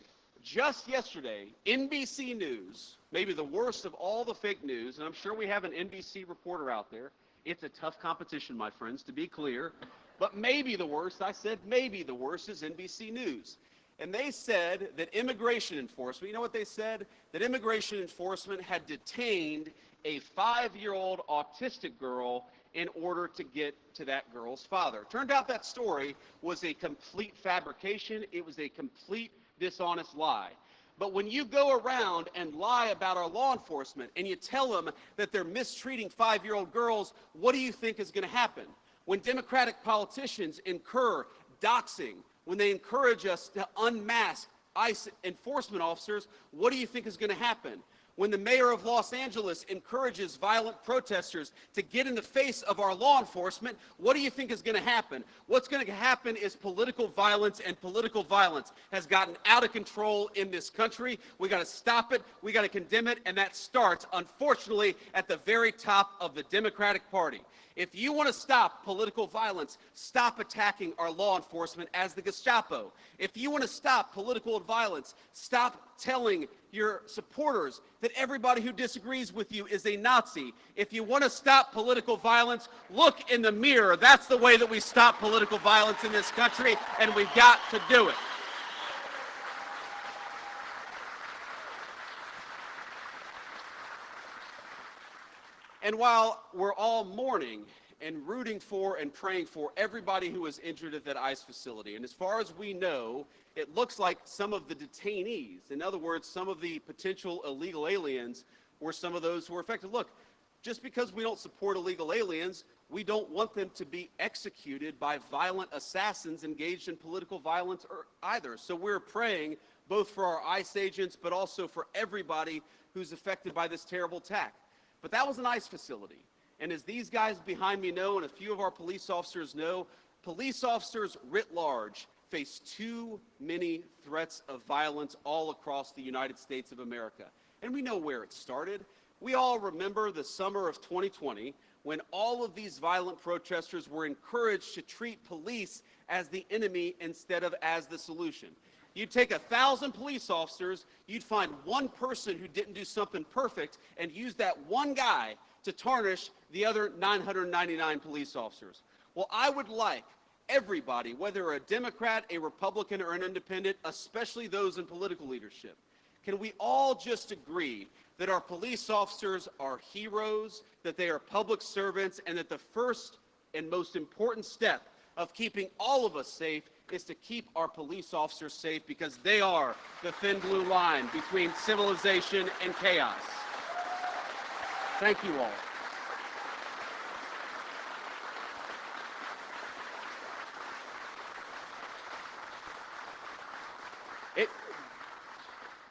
NBC News, maybe the worst of all the fake news, and I'm sure we have an NBC reporter out there. It's a tough competition, my friends, to be clear. But maybe the worst, I said maybe the worst, is NBC News. And they said that immigration enforcement, you know what they said? That immigration enforcement had detained a 5-year-old autistic girl in order to get to that girl's father. Turned out that story was a complete fabrication. It was a complete dishonest lie. But when you go around and lie about our law enforcement and you tell them that they're mistreating 5-year-old girls, what do you think is going to happen? When Democratic politicians incur doxing, when they encourage us to unmask ICE enforcement officers, what do you think is going to happen? When the mayor of Los Angeles encourages violent protesters to get in the face of our law enforcement, what do you think is going to happen? What's going to happen is political violence, and political violence has gotten out of control in this country. We got to stop it. We got to condemn it, and that starts, unfortunately, at the very top of the Democratic Party. If you want to stop political violence, stop attacking our law enforcement as the Gestapo. If you want to stop political violence, stop telling your supporters that everybody who disagrees with you is a Nazi. If you want to stop political violence, look in the mirror. That's the way that we stop political violence in this country, and we've got to do it. And while we're all mourning and rooting for and praying for everybody who was injured at that ICE facility, and as far as we know, it looks like some of the detainees, in other words, some of the potential illegal aliens, were some of those who were affected. Look, just because we don't support illegal aliens, we don't want them to be executed by violent assassins engaged in political violence either. So we're praying both for our ICE agents, but also for everybody who's affected by this terrible attack. But that was an ICE facility. And as these guys behind me know, and a few of our police officers know, police officers writ large face too many threats of violence all across the United States of America. And we know where it started. We all remember the summer of 2020 when all of these violent protesters were encouraged to treat police as the enemy instead of as the solution. You'd take 1,000 police officers, you'd find one person who didn't do something perfect, and use that one guy to tarnish the other 999 police officers. Well, I would like everybody, whether a Democrat, a Republican, or an independent, especially those in political leadership, can we all just agree that our police officers are heroes, that they are public servants, and that the first and most important step of keeping all of us safe is to keep our police officers safe, because they are the thin blue line between civilization and chaos. Thank you all.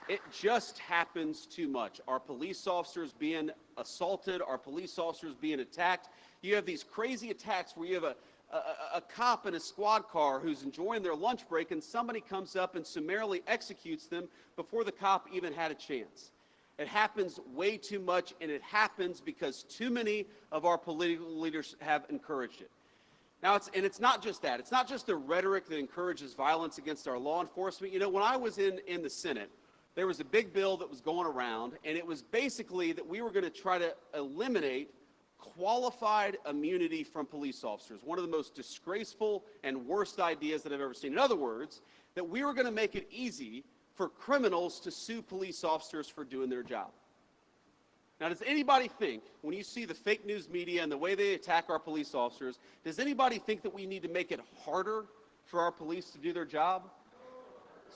It just happens too much. Our police officers being assaulted, our police officers being attacked. You have these crazy attacks where you have a cop in a squad car who's enjoying their lunch break, and somebody comes up and summarily executes them before the cop even had a chance. It happens way too much, and it happens because too many of our political leaders have encouraged it. Now, it's not just that. It's not just the rhetoric that encourages violence against our law enforcement. You know, when I was in the Senate, there was a big bill that was going around, and it was basically that we were going to try to eliminate qualified immunity from police officers, one of the most disgraceful and worst ideas that I've ever seen. In other words, that we were going to make it easy for criminals to sue police officers for doing their job. Now, does anybody think, when you see the fake news media and the way they attack our police officers, does anybody think that we need to make it harder for our police to do their job?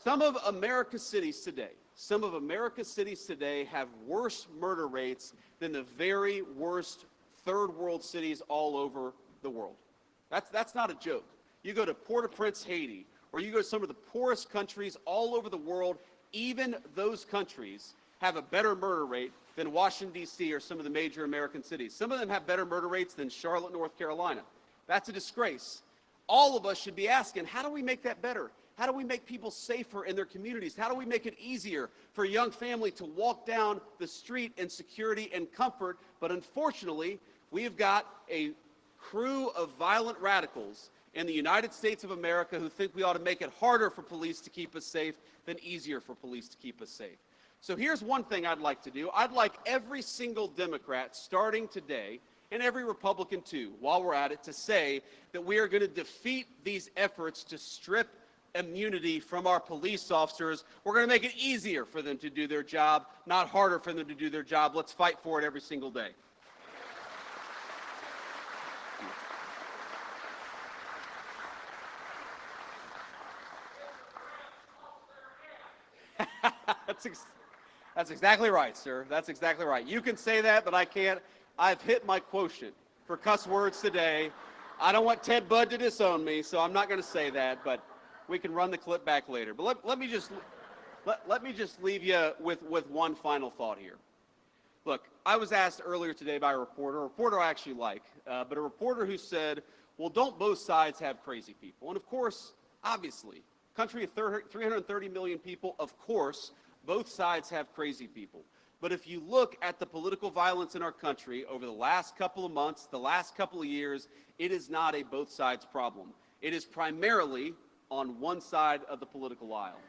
Some of America's cities today have worse murder rates than the very worst third world cities all over the world. That's not a joke. You go to Port-au-Prince, Haiti, or you go to some of the poorest countries all over the world, even those countries have a better murder rate than Washington, D.C. or some of the major American cities. Some of them have better murder rates than Charlotte, North Carolina. That's a disgrace. All of us should be asking, how do we make that better? How do we make people safer in their communities? How do we make it easier for a young family to walk down the street in security and comfort? But unfortunately, we have got a crew of violent radicals in the United States of America who think we ought to make it harder for police to keep us safe than easier for police to keep us safe. So here's one thing I'd like to do. I'd like every single Democrat starting today, and every Republican too, while we're at it, to say that we are going to defeat these efforts to strip immunity from our police officers. We're going to make it easier for them to do their job, not harder for them to do their job. Let's fight for it every single day. That's exactly right, sir. That's exactly right. You can say that, but I can't. I've hit my quotient for cuss words today. I don't want Ted Budd to disown me, so I'm not going to say that, but we can run the clip back later. But let me just leave you with one final thought here. Look, I was asked earlier today by a reporter I actually like, but a reporter who said, well, don't both sides have crazy people? And of course, obviously, country of 330 million people, of course, both sides have crazy people. But if you look at the political violence in our country over the last couple of months, the last couple of years, it is not a both sides problem. It is primarily on one side of the political aisle.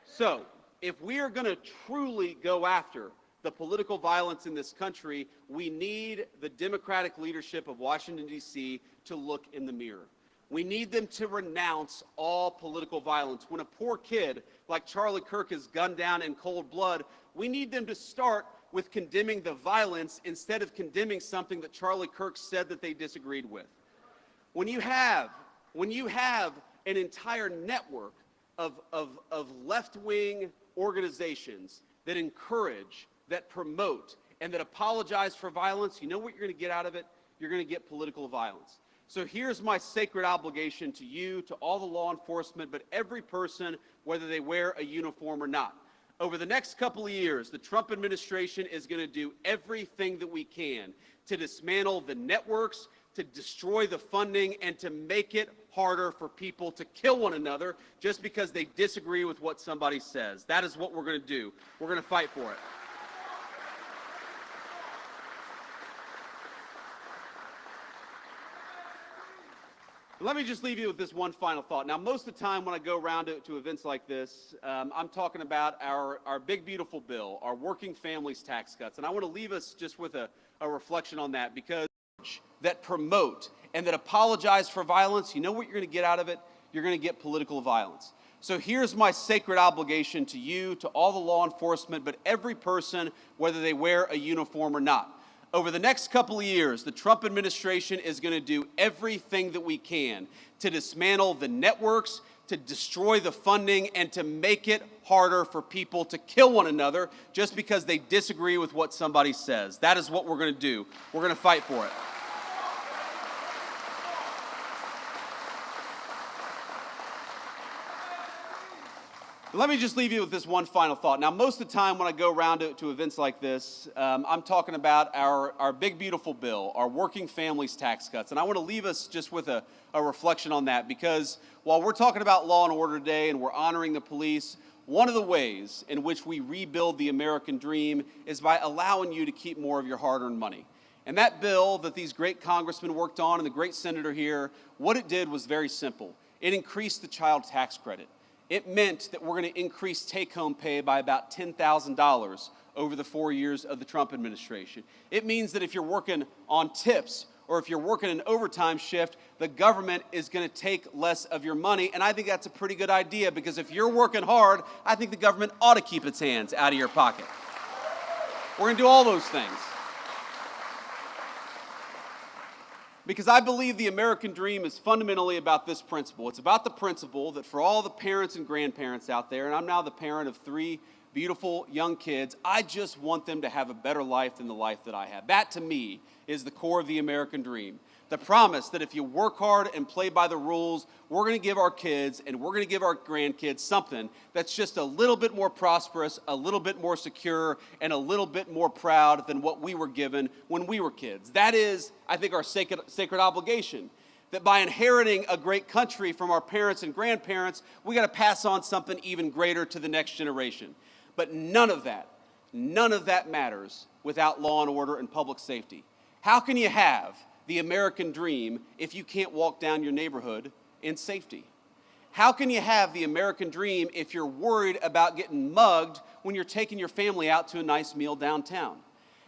So if we are going to truly go after the political violence in this country, we need the Democratic leadership of Washington, D.C. to look in the mirror. We need them to renounce all political violence. When a poor kid like Charlie Kirk is gunned down in cold blood, we need them to start with condemning the violence instead of condemning something that Charlie Kirk said that they disagreed with. When you have an entire network of left-wing organizations that encourage, that promote, and that apologize for violence, you know what you're going to get out of it? You're going to get political violence. So here's my sacred obligation to you, to all the law enforcement, but every person, whether they wear a uniform or not. Over the next couple of years, the Trump administration is going to do everything that we can to dismantle the networks, to destroy the funding, and to make it harder for people to kill one another just because they disagree with what somebody says. That is what we're going to do. We're going to fight for it. Let me just leave you with this one final thought. Now, most of the time when I go around to events like this, I'm talking about our big, beautiful bill, our working families tax cuts. And I want to leave us just with a reflection on that, because that promote and that apologize for violence, you know what you're going to get out of it? You're going to get political violence. So here's my sacred obligation to you, to all the law enforcement, but every person, whether they wear a uniform or not. Over the next couple of years, the Trump administration is going to do everything that we can to dismantle the networks, to destroy the funding, and to make it harder for people to kill one another just because they disagree with what somebody says. That is what we're going to do. We're going to fight for it. Let me just leave you with this one final thought. Now, most of the time when I go around to events like this, I'm talking about our big, beautiful bill, our working families tax cuts. And I want to leave us just with a reflection on that, because while we're talking about law and order today and we're honoring the police, one of the ways in which we rebuild the American dream is by allowing you to keep more of your hard-earned money. And that bill that these great congressmen worked on and the great senator here, what it did was very simple. It increased the child tax credit. It meant that we're going to increase take-home pay by about $10,000 over the 4 years of the Trump administration. It means that if you're working on tips or if you're working an overtime shift, the government is going to take less of your money. And I think that's a pretty good idea, because if you're working hard, I think the government ought to keep its hands out of your pocket. We're going to do all those things, because I believe the American dream is fundamentally about this principle. It's about the principle that for all the parents and grandparents out there, and I'm now the parent of 3 beautiful young kids, I just want them to have a better life than the life that I have. That, to me, is the core of the American dream. The promise that if you work hard and play by the rules, we're going to give our kids and we're going to give our grandkids something that's just a little bit more prosperous, a little bit more secure, and a little bit more proud than what we were given when we were kids. That is, I think, our sacred obligation. That by inheriting a great country from our parents and grandparents, we got to pass on something even greater to the next generation. But none of that matters without law and order and public safety. How can you have the American dream if you can't walk down your neighborhood in safety? How can you have the American dream if you're worried about getting mugged when you're taking your family out to a nice meal downtown?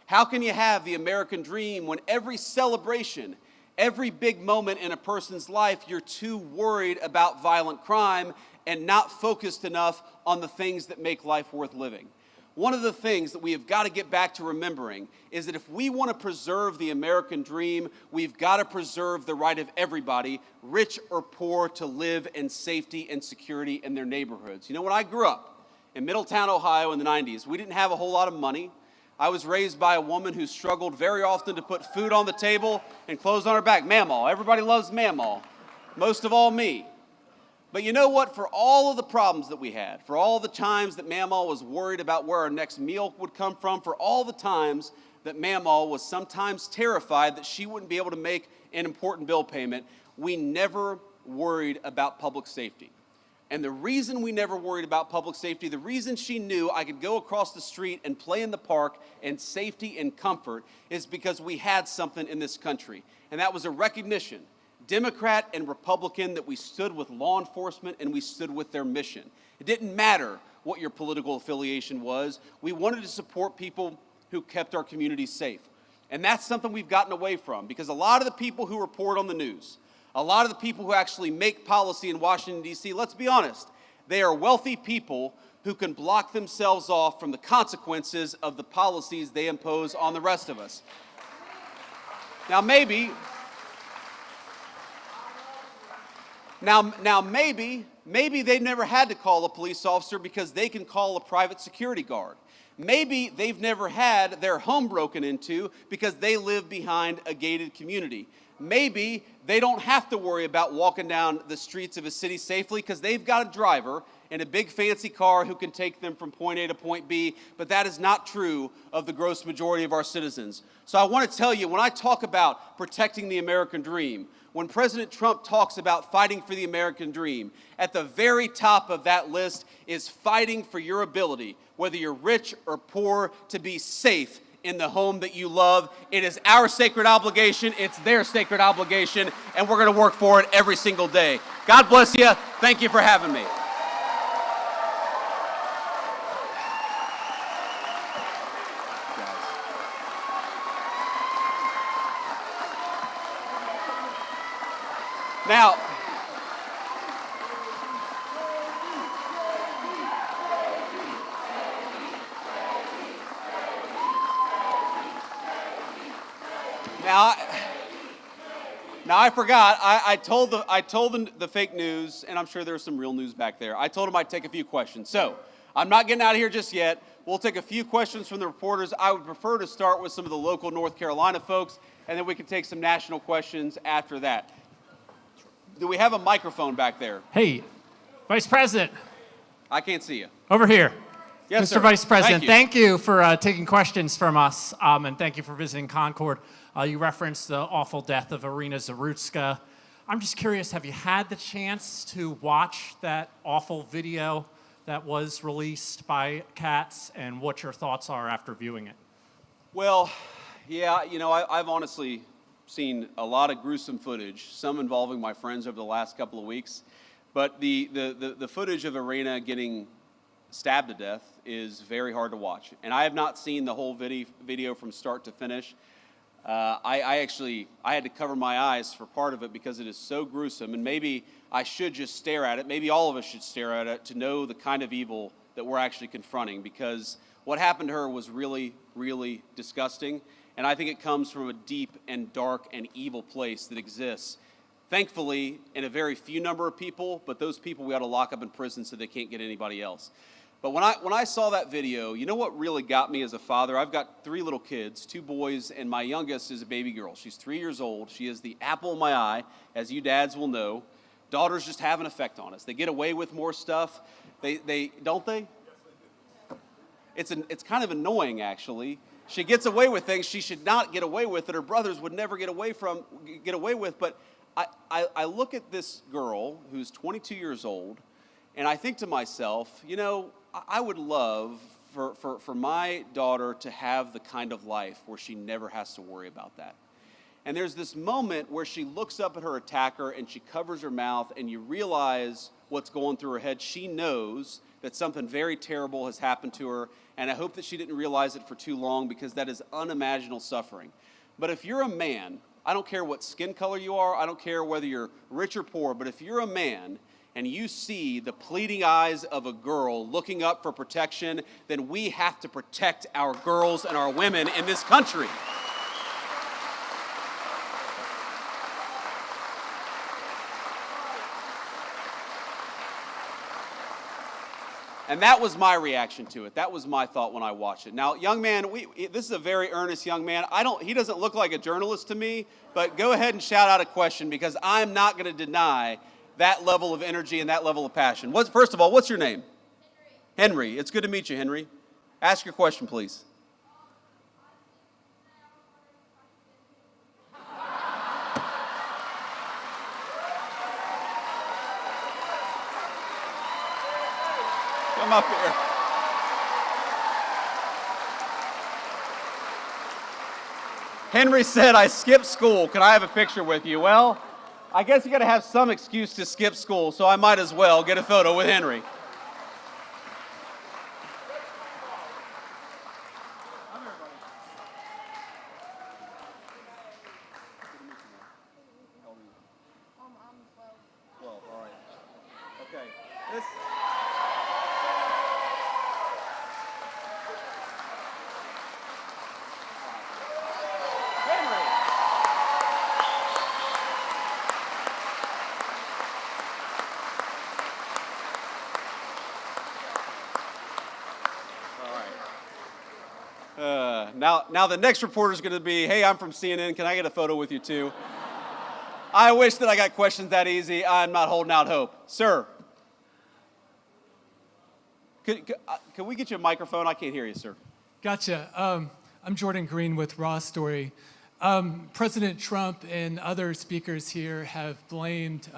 How can you have the American dream when every celebration, every big moment in a person's life, you're too worried about violent crime and not focused enough on the things that make life worth living? One of the things that we have got to get back to remembering is that if we want to preserve the American dream, we've got to preserve the right of everybody, rich or poor, to live in safety and security in their neighborhoods. You know, when I grew up in Middletown, Ohio in the 90s, we didn't have a whole lot of money. I was raised by a woman who struggled very often to put food on the table and clothes on her back. Mamaw. Everybody loves Mamaw. Most of all me. But you know what? For all of the problems that we had, for all the times that Mamaw was worried about where our next meal would come from, for all the times that Mamaw was sometimes terrified that she wouldn't be able to make an important bill payment, we never worried about public safety. And the reason we never worried about public safety, the reason she knew I could go across the street and play in the park in safety and comfort, is because we had something in this country. And that was a recognition, Democrat and Republican, that we stood with law enforcement and we stood with their mission. It didn't matter what your political affiliation was. We wanted to support people who kept our communities safe. And that's something we've gotten away from, because a lot of the people who report on the news, a lot of the people who actually make policy in Washington, D.C., let's be honest, they are wealthy people who can block themselves off from the consequences of the policies they impose on the rest of us. Now maybe they've never had to call a police officer because they can call a private security guard. Maybe they've never had their home broken into because they live behind a gated community. Maybe they don't have to worry about walking down the streets of a city safely because they've got a driver in a big fancy car who can take them from point A to point B, but that is not true of the gross majority of our citizens. So I want to tell you, when I talk about protecting the American dream, when President Trump talks about fighting for the American dream, at the very top of that list is fighting for your ability, whether you're rich or poor, to be safe in the home that you love. It is our sacred obligation, it's their sacred obligation, and we're going to work for it every single day. God bless you. Thank you for having me. Now I forgot. I told the fake news, and I'm sure there's some real news back there. I told them I'd take a few questions. So I'm not getting out of here just yet. We'll take a few questions from the reporters. I would prefer to start with some of the local North Carolina folks, and then we can take some national questions after that. Do we have a microphone back there? Hey, Vice President. I can't see you. Over here. Yes, Mr. sir. Vice President, Thank you. thank you for taking questions from us, and thank you for visiting Concord. You referenced the awful death of Irina Zarutska. I'm just curious, have you had the chance to watch that awful video that was released by CATS, and what your thoughts are after viewing it? Well, yeah, you know, I've honestly seen a lot of gruesome footage, some involving my friends over the last couple of weeks. But the footage of Irina getting stabbed to death is very hard to watch. And I have not seen the whole video from start to finish. I had to cover my eyes for part of it because it is so gruesome. And maybe I should just stare at it. Maybe all of us should stare at it to know the kind of evil that we're actually confronting, because what happened to her was really, really disgusting. And I think it comes from a deep and dark and evil place that exists, thankfully, in a very few number of people, but those people we ought to lock up in prison so they can't get anybody else. But when I saw that video, you know what really got me as a father? I've got 3 little kids, 2 boys, and my youngest is a baby girl. She's 3 years old. She is the apple of my eye, as you dads will know. Daughters just have an effect on us. They get away with more stuff. They don't they? It's kind of annoying, actually. She gets away with things she should not get away with, that her brothers would never get away with. But I look at this girl who's 22 years old, and I think to myself, you know, I would love for my daughter to have the kind of life where she never has to worry about that. And there's this moment where she looks up at her attacker and she covers her mouth, and you realize what's going through her head. She knows that something very terrible has happened to her, and I hope that she didn't realize it for too long, because that is unimaginable suffering. But if you're a man, I don't care what skin color you are, I don't care whether you're rich or poor, but if you're a man and you see the pleading eyes of a girl looking up for protection, then we have to protect our girls and our women in this country. And that was my reaction to it. That was my thought when I watched it. Now, young man, this is a very earnest young man. He doesn't look like a journalist to me, but go ahead and shout out a question, because I'm not going to deny that level of energy and that level of passion. First of all, what's your name? Henry. It's good to meet you, Henry. Ask your question, please. Come up here. Henry said, I skipped school. Can I have a picture with you? Well, I guess you got to have some excuse to skip school, so I might as well get a photo with Henry. Now the next reporter is going to be, hey, I'm from CNN. Can I get a photo with you too? I wish that I got questions that easy. I'm not holding out hope. Sir, can we get you a microphone? I can't hear you, sir. Gotcha. I'm Jordan Green with Raw Story. President Trump and other speakers here have blamed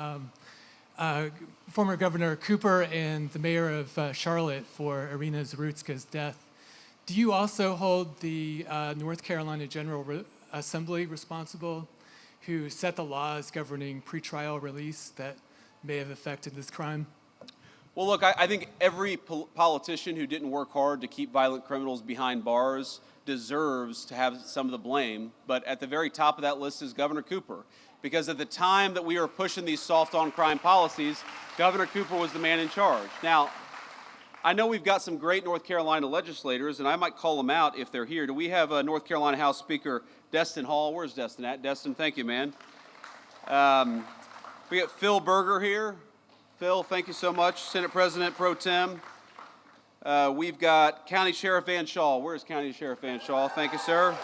former Governor Cooper and the mayor of Charlotte for Irina Zarutska's death. Do you also hold the North Carolina General Assembly responsible, who set the laws governing pretrial release that may have affected this crime? Well, look, I think every politician who didn't work hard to keep violent criminals behind bars deserves to have some of the blame. But at the very top of that list is Governor Cooper. Because at the time that we were pushing these soft-on-crime policies, Governor Cooper was the man in charge. Now, I know we've got some great North Carolina legislators, and I might call them out if they're here. Do we have North Carolina House Speaker Destin Hall? Where's Destin at? Destin, thank you, man. We got Phil Berger here. Phil, thank you so much. Senate President Pro Tem. We've got County Sheriff Van Shaw. Where's County Sheriff Van Shaw? Thank you, sir.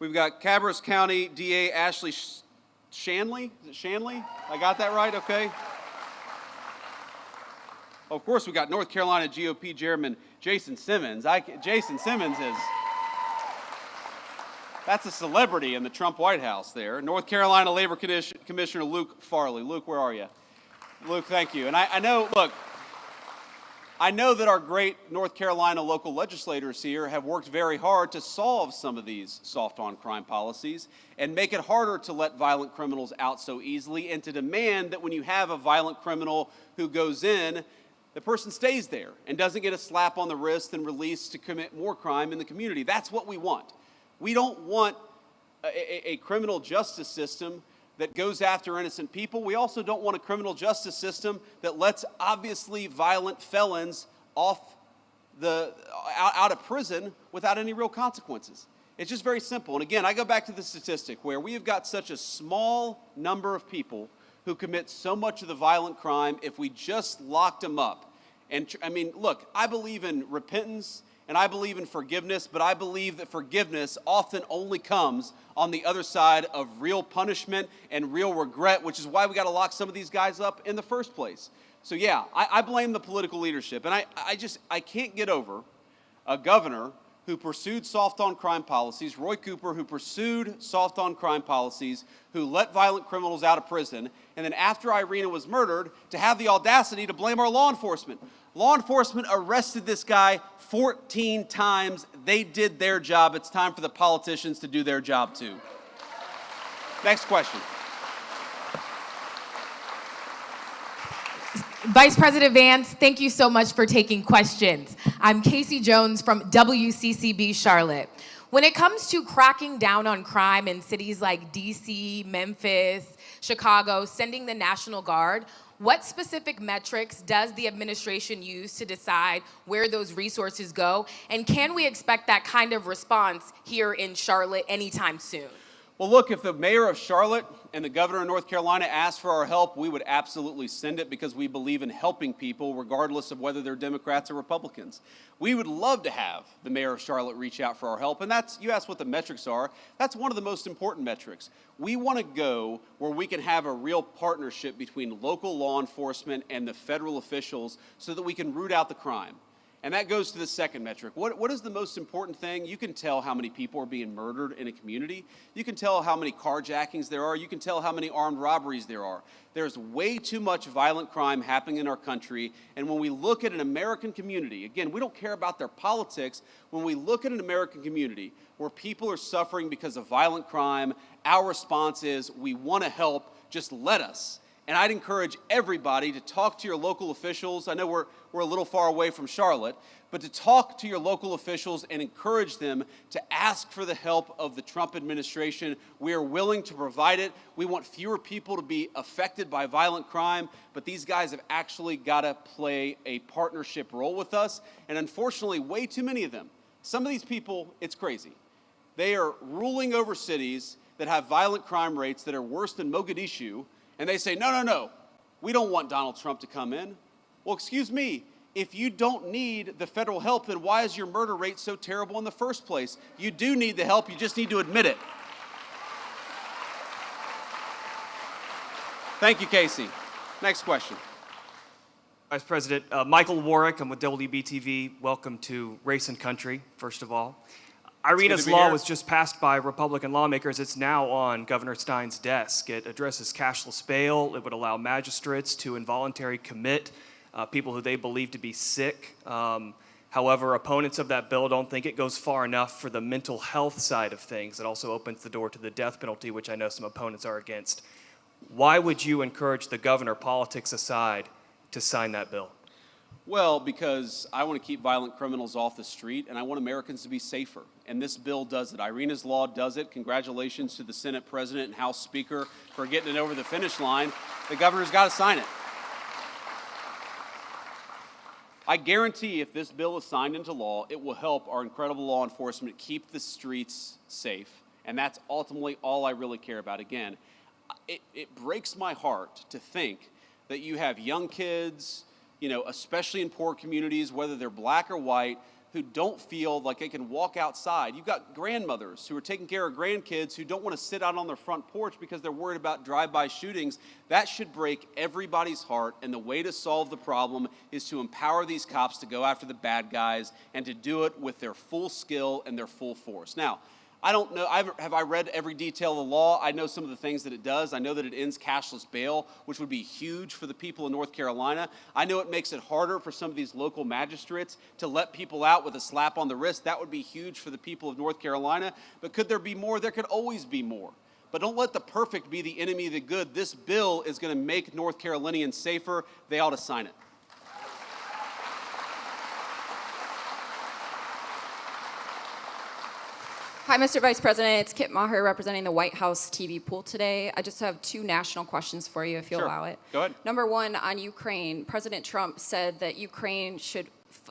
We've got Cabarrus County DA Ashley Shanley. Is it Shanley? I got that right? Okay. Of course, we got North Carolina GOP Chairman Jason Simmons. Jason Simmons that's a celebrity in the Trump White House there. North Carolina Labor Commissioner Luke Farley. Luke, where are you? Luke, thank you. And I know that our great North Carolina local legislators here have worked very hard to solve some of these soft-on-crime policies and make it harder to let violent criminals out so easily, and to demand that when you have a violent criminal who goes in, the person stays there and doesn't get a slap on the wrist and released to commit more crime in the community. That's what we want. We don't want a criminal justice system that goes after innocent people. We also don't want a criminal justice system that lets obviously violent felons out of prison without any real consequences. It's just very simple. And again, I go back to the statistic where we have got such a small number of people who commit so much of the violent crime if we just locked them up. And I mean, look, I believe in repentance and I believe in forgiveness, but I believe that forgiveness often only comes on the other side of real punishment and real regret, which is why we got to lock some of these guys up in the first place. So yeah, I blame the political leadership, and I can't get over a governor who pursued soft-on-crime policies, Roy Cooper, who pursued soft-on-crime policies, who let violent criminals out of prison, and then after Irina was murdered, to have the audacity to blame our law enforcement. Law enforcement arrested this guy 14 times. They did their job. It's time for the politicians to do their job too. Next question. Vice President Vance, thank you so much for taking questions. I'm Casey Jones from WCCB Charlotte. When it comes to cracking down on crime in cities like DC, Memphis, Chicago, sending the National Guard, what specific metrics does the administration use to decide where those resources go? And can we expect that kind of response here in Charlotte anytime soon? Well, look, if the mayor of Charlotte and the governor of North Carolina asked for our help, we would absolutely send it because we believe in helping people regardless of whether they're Democrats or Republicans. We would love to have the mayor of Charlotte reach out for our help, and that's, you asked what the metrics are, that's one of the most important metrics. We want to go where we can have a real partnership between local law enforcement and the federal officials so that we can root out the crime. And that goes to the second metric. What is the most important thing? You can tell how many people are being murdered in a community. You can tell how many carjackings there are. You can tell how many armed robberies there are. There's way too much violent crime happening in our country. And when we look at an American community, again, we don't care about their politics. When we look at an American community where people are suffering because of violent crime, our response is we want to help, just let us. And I'd encourage everybody to talk to your local officials. I know we're a little far away from Charlotte, but to talk to your local officials and encourage them to ask for the help of the Trump administration. We are willing to provide it. We want fewer people to be affected by violent crime, but these guys have actually got to play a partnership role with us. And unfortunately, way too many of them. Some of these people, it's crazy. They are ruling over cities that have violent crime rates that are worse than Mogadishu. And they say, no, we don't want Donald Trump to come in. Well, excuse me, if you don't need the federal help, then why is your murder rate so terrible in the first place? You do need the help, you just need to admit it. Thank you, Casey. Next question. Vice President, Michael Warwick, I'm with WRAL-TV. Welcome to Race and Country, first of all. Irina's law was just passed by Republican lawmakers. It's now on Governor Stein's desk. It addresses cashless bail. It would allow magistrates to involuntarily commit people who they believe to be sick. However, opponents of that bill don't think it goes far enough for the mental health side of things. It also opens the door to the death penalty, which I know some opponents are against. Why would you encourage the governor, politics aside, to sign that bill? Well, because I want to keep violent criminals off the street, and I want Americans to be safer. And this bill does it. Irina's law does it. Congratulations to the Senate President and House Speaker for getting it over the finish line. The governor's got to sign it. I guarantee if this bill is signed into law, it will help our incredible law enforcement keep the streets safe. And that's ultimately all I really care about. Again, it breaks my heart to think that you have young kids, especially in poor communities, whether they're black or white, who don't feel like they can walk outside. You've got grandmothers who are taking care of grandkids who don't want to sit out on their front porch because they're worried about drive-by shootings. That should break everybody's heart, and the way to solve the problem is to empower these cops to go after the bad guys and to do it with their full skill and their full force. Now, I don't know, have I read every detail of the law? I know some of the things that it does. I know that it ends cashless bail, which would be huge for the people in North Carolina. I know it makes it harder for some of these local magistrates to let people out with a slap on the wrist. That would be huge for the people of North Carolina. But could there be more? There could always be more. But don't let the perfect be the enemy of the good. This bill is going to make North Carolinians safer. They ought to sign it. Hi, Mr. Vice President. It's Kit Maher representing the White House TV pool today. I just have two national questions for you, if you'll allow it. Go ahead. Number one, on Ukraine, President Trump said that Ukraine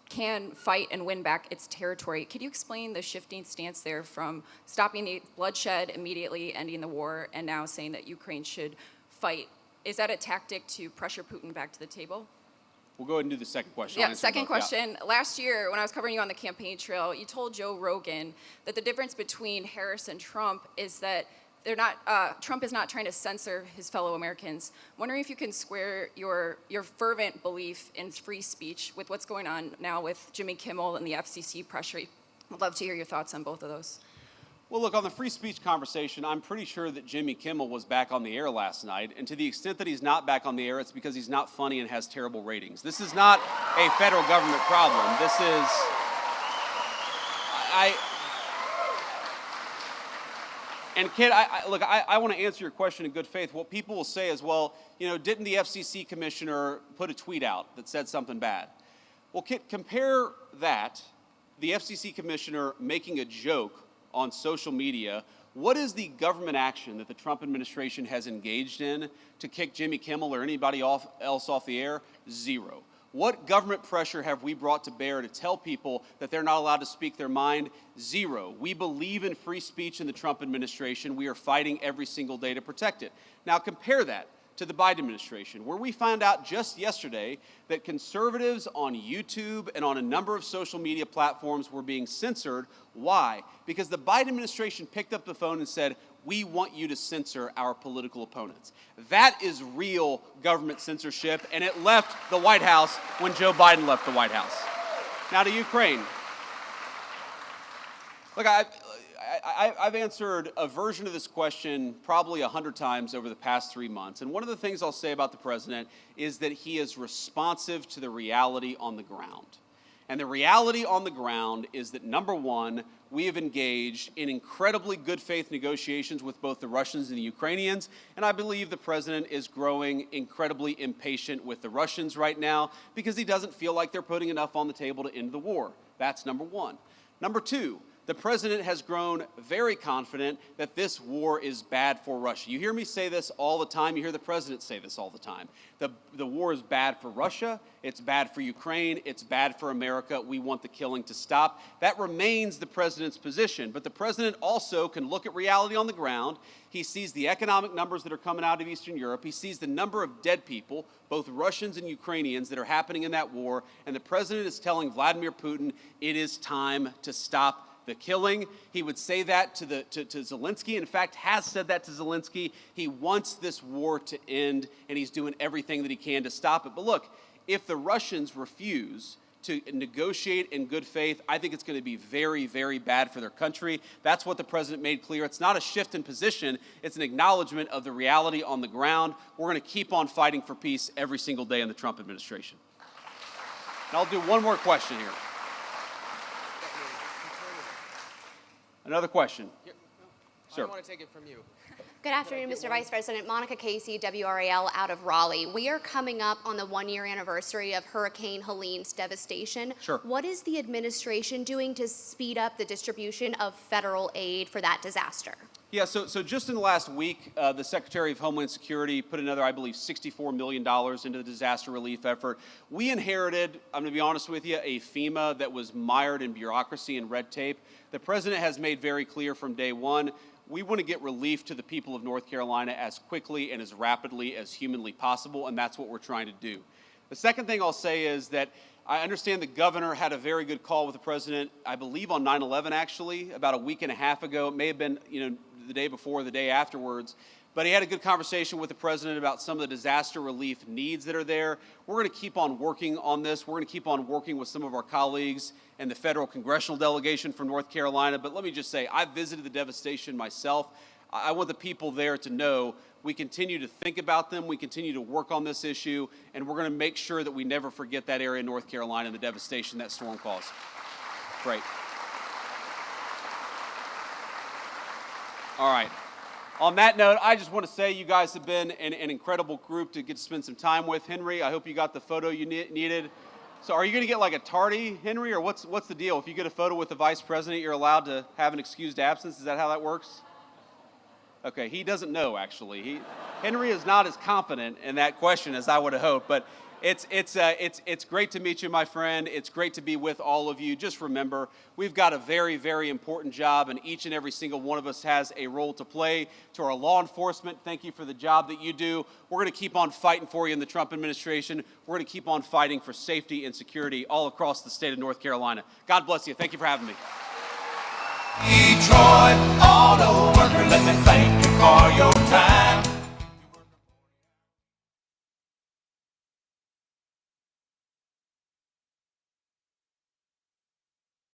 can fight and win back its territory. Could you explain the shifting stance there from stopping the bloodshed immediately, ending the war, and now saying that Ukraine should fight? Is that a tactic to pressure Putin back to the table? We'll go ahead and do the second question. Yeah, second question. Yeah. Last year, when I was covering you on the campaign trail, you told Joe Rogan that the difference between Harris and Trump is that Trump is not trying to censor his fellow Americans. I'm wondering if you can square your fervent belief in free speech with what's going on now with Jimmy Kimmel and the FCC I'd love to hear your thoughts on both of those. Well, look, on the free speech conversation, I'm pretty sure that Jimmy Kimmel was back on the air last night, and to the extent that he's not back on the air, it's because he's not funny and has terrible ratings. This is not a federal government problem. This is... And Kit, look, I want to answer your question in good faith. What people will say is, well, you know, didn't the FCC commissioner put a tweet out that said something bad? Well, Kit, compare that, the FCC commissioner making a joke on social media. What is the government action that the Trump administration has engaged in to kick Jimmy Kimmel or anybody else off the air? Zero. What government pressure have we brought to bear to tell people that they're not allowed to speak their mind? Zero. We believe in free speech in the Trump administration. We are fighting every single day to protect it. Now compare that to the Biden administration, where we found out just yesterday that conservatives on YouTube and on a number of social media platforms were being censored. Why? Because the Biden administration picked up the phone and said, we want you to censor our political opponents. That is real government censorship, and it left the White House when Joe Biden left the White House. Now to Ukraine. Look, I've answered a version of this question probably 100 times over the past 3 months, and one of the things I'll say about the president is that he is responsive to the reality on the ground. And the reality on the ground is that, number one, we have engaged in incredibly good faith negotiations with both the Russians and the Ukrainians, and I believe the president is growing incredibly impatient with the Russians right now because he doesn't feel like they're putting enough on the table to end the war. That's number one. Number two, the president has grown very confident that this war is bad for Russia. You hear me say this all the time. You hear the president say this all the time. The war is bad for Russia. It's bad for Ukraine. It's bad for America. We want the killing to stop. That remains the president's position. But the president also can look at reality on the ground. He sees the economic numbers that are coming out of Eastern Europe. He sees the number of dead people, both Russians and Ukrainians, that are happening in that war. And the president is telling Vladimir Putin, it is time to stop the killing. He would say that to Zelensky. In fact, has said that to Zelensky. He wants this war to end, and he's doing everything that he can to stop it. But look, if the Russians refuse to negotiate in good faith, I think it's going to be very, very bad for their country. That's what the president made clear. It's not a shift in position. It's an acknowledgement of the reality on the ground. We're going to keep on fighting for peace every single day in the Trump administration. And I'll do one more question here. Another question. Sir. I want to take it from you. Good afternoon, Mr. Vice President. Monica Casey, WRAL out of Raleigh. We are coming up on the one-year anniversary of Hurricane Helene's devastation. Sure. What is the administration doing to speed up the distribution of federal aid for that disaster? Yeah, so just in the last week, the Secretary of Homeland Security put another, I believe, $64 million into the disaster relief effort. We inherited, I'm going to be honest with you, a FEMA that was mired in bureaucracy and red tape. The president has made very clear from day one, we want to get relief to the people of North Carolina as quickly and as rapidly as humanly possible, and that's what we're trying to do. The second thing I'll say is that I understand the governor had a very good call with the president, I believe on 9/11 actually, about a week and a half ago. It may have been, the day before, the day afterwards. But he had a good conversation with the president about some of the disaster relief needs that are there. We're going to keep on working on this. We're going to keep on working with some of our colleagues and the federal congressional delegation from North Carolina. But let me just say, I visited the devastation myself. I want the people there to know we continue to think about them, we continue to work on this issue, and we're going to make sure that we never forget that area of North Carolina and the devastation that storm caused. Great. All right. On that note, I just want to say you guys have been an incredible group to get to spend some time with. Henry, I hope you got the photo you needed. So are you going to get like a tardy, Henry, or what's the deal? If you get a photo with the vice president, you're allowed to have an excused absence? Is that how that works? Okay, he doesn't know, actually. Henry is not as confident in that question as I would have hoped, but it's great to meet you, my friend. It's great to be with all of you. Just remember, we've got a very, very important job, and each and every single one of us has a role to play. To our law enforcement, thank you for the job that you do. We're going to keep on fighting for you in the Trump administration. We're going to keep on fighting for safety and security all across the state of North Carolina. God bless you. Thank you for having me. Detroit Auto Worker, let me thank you for your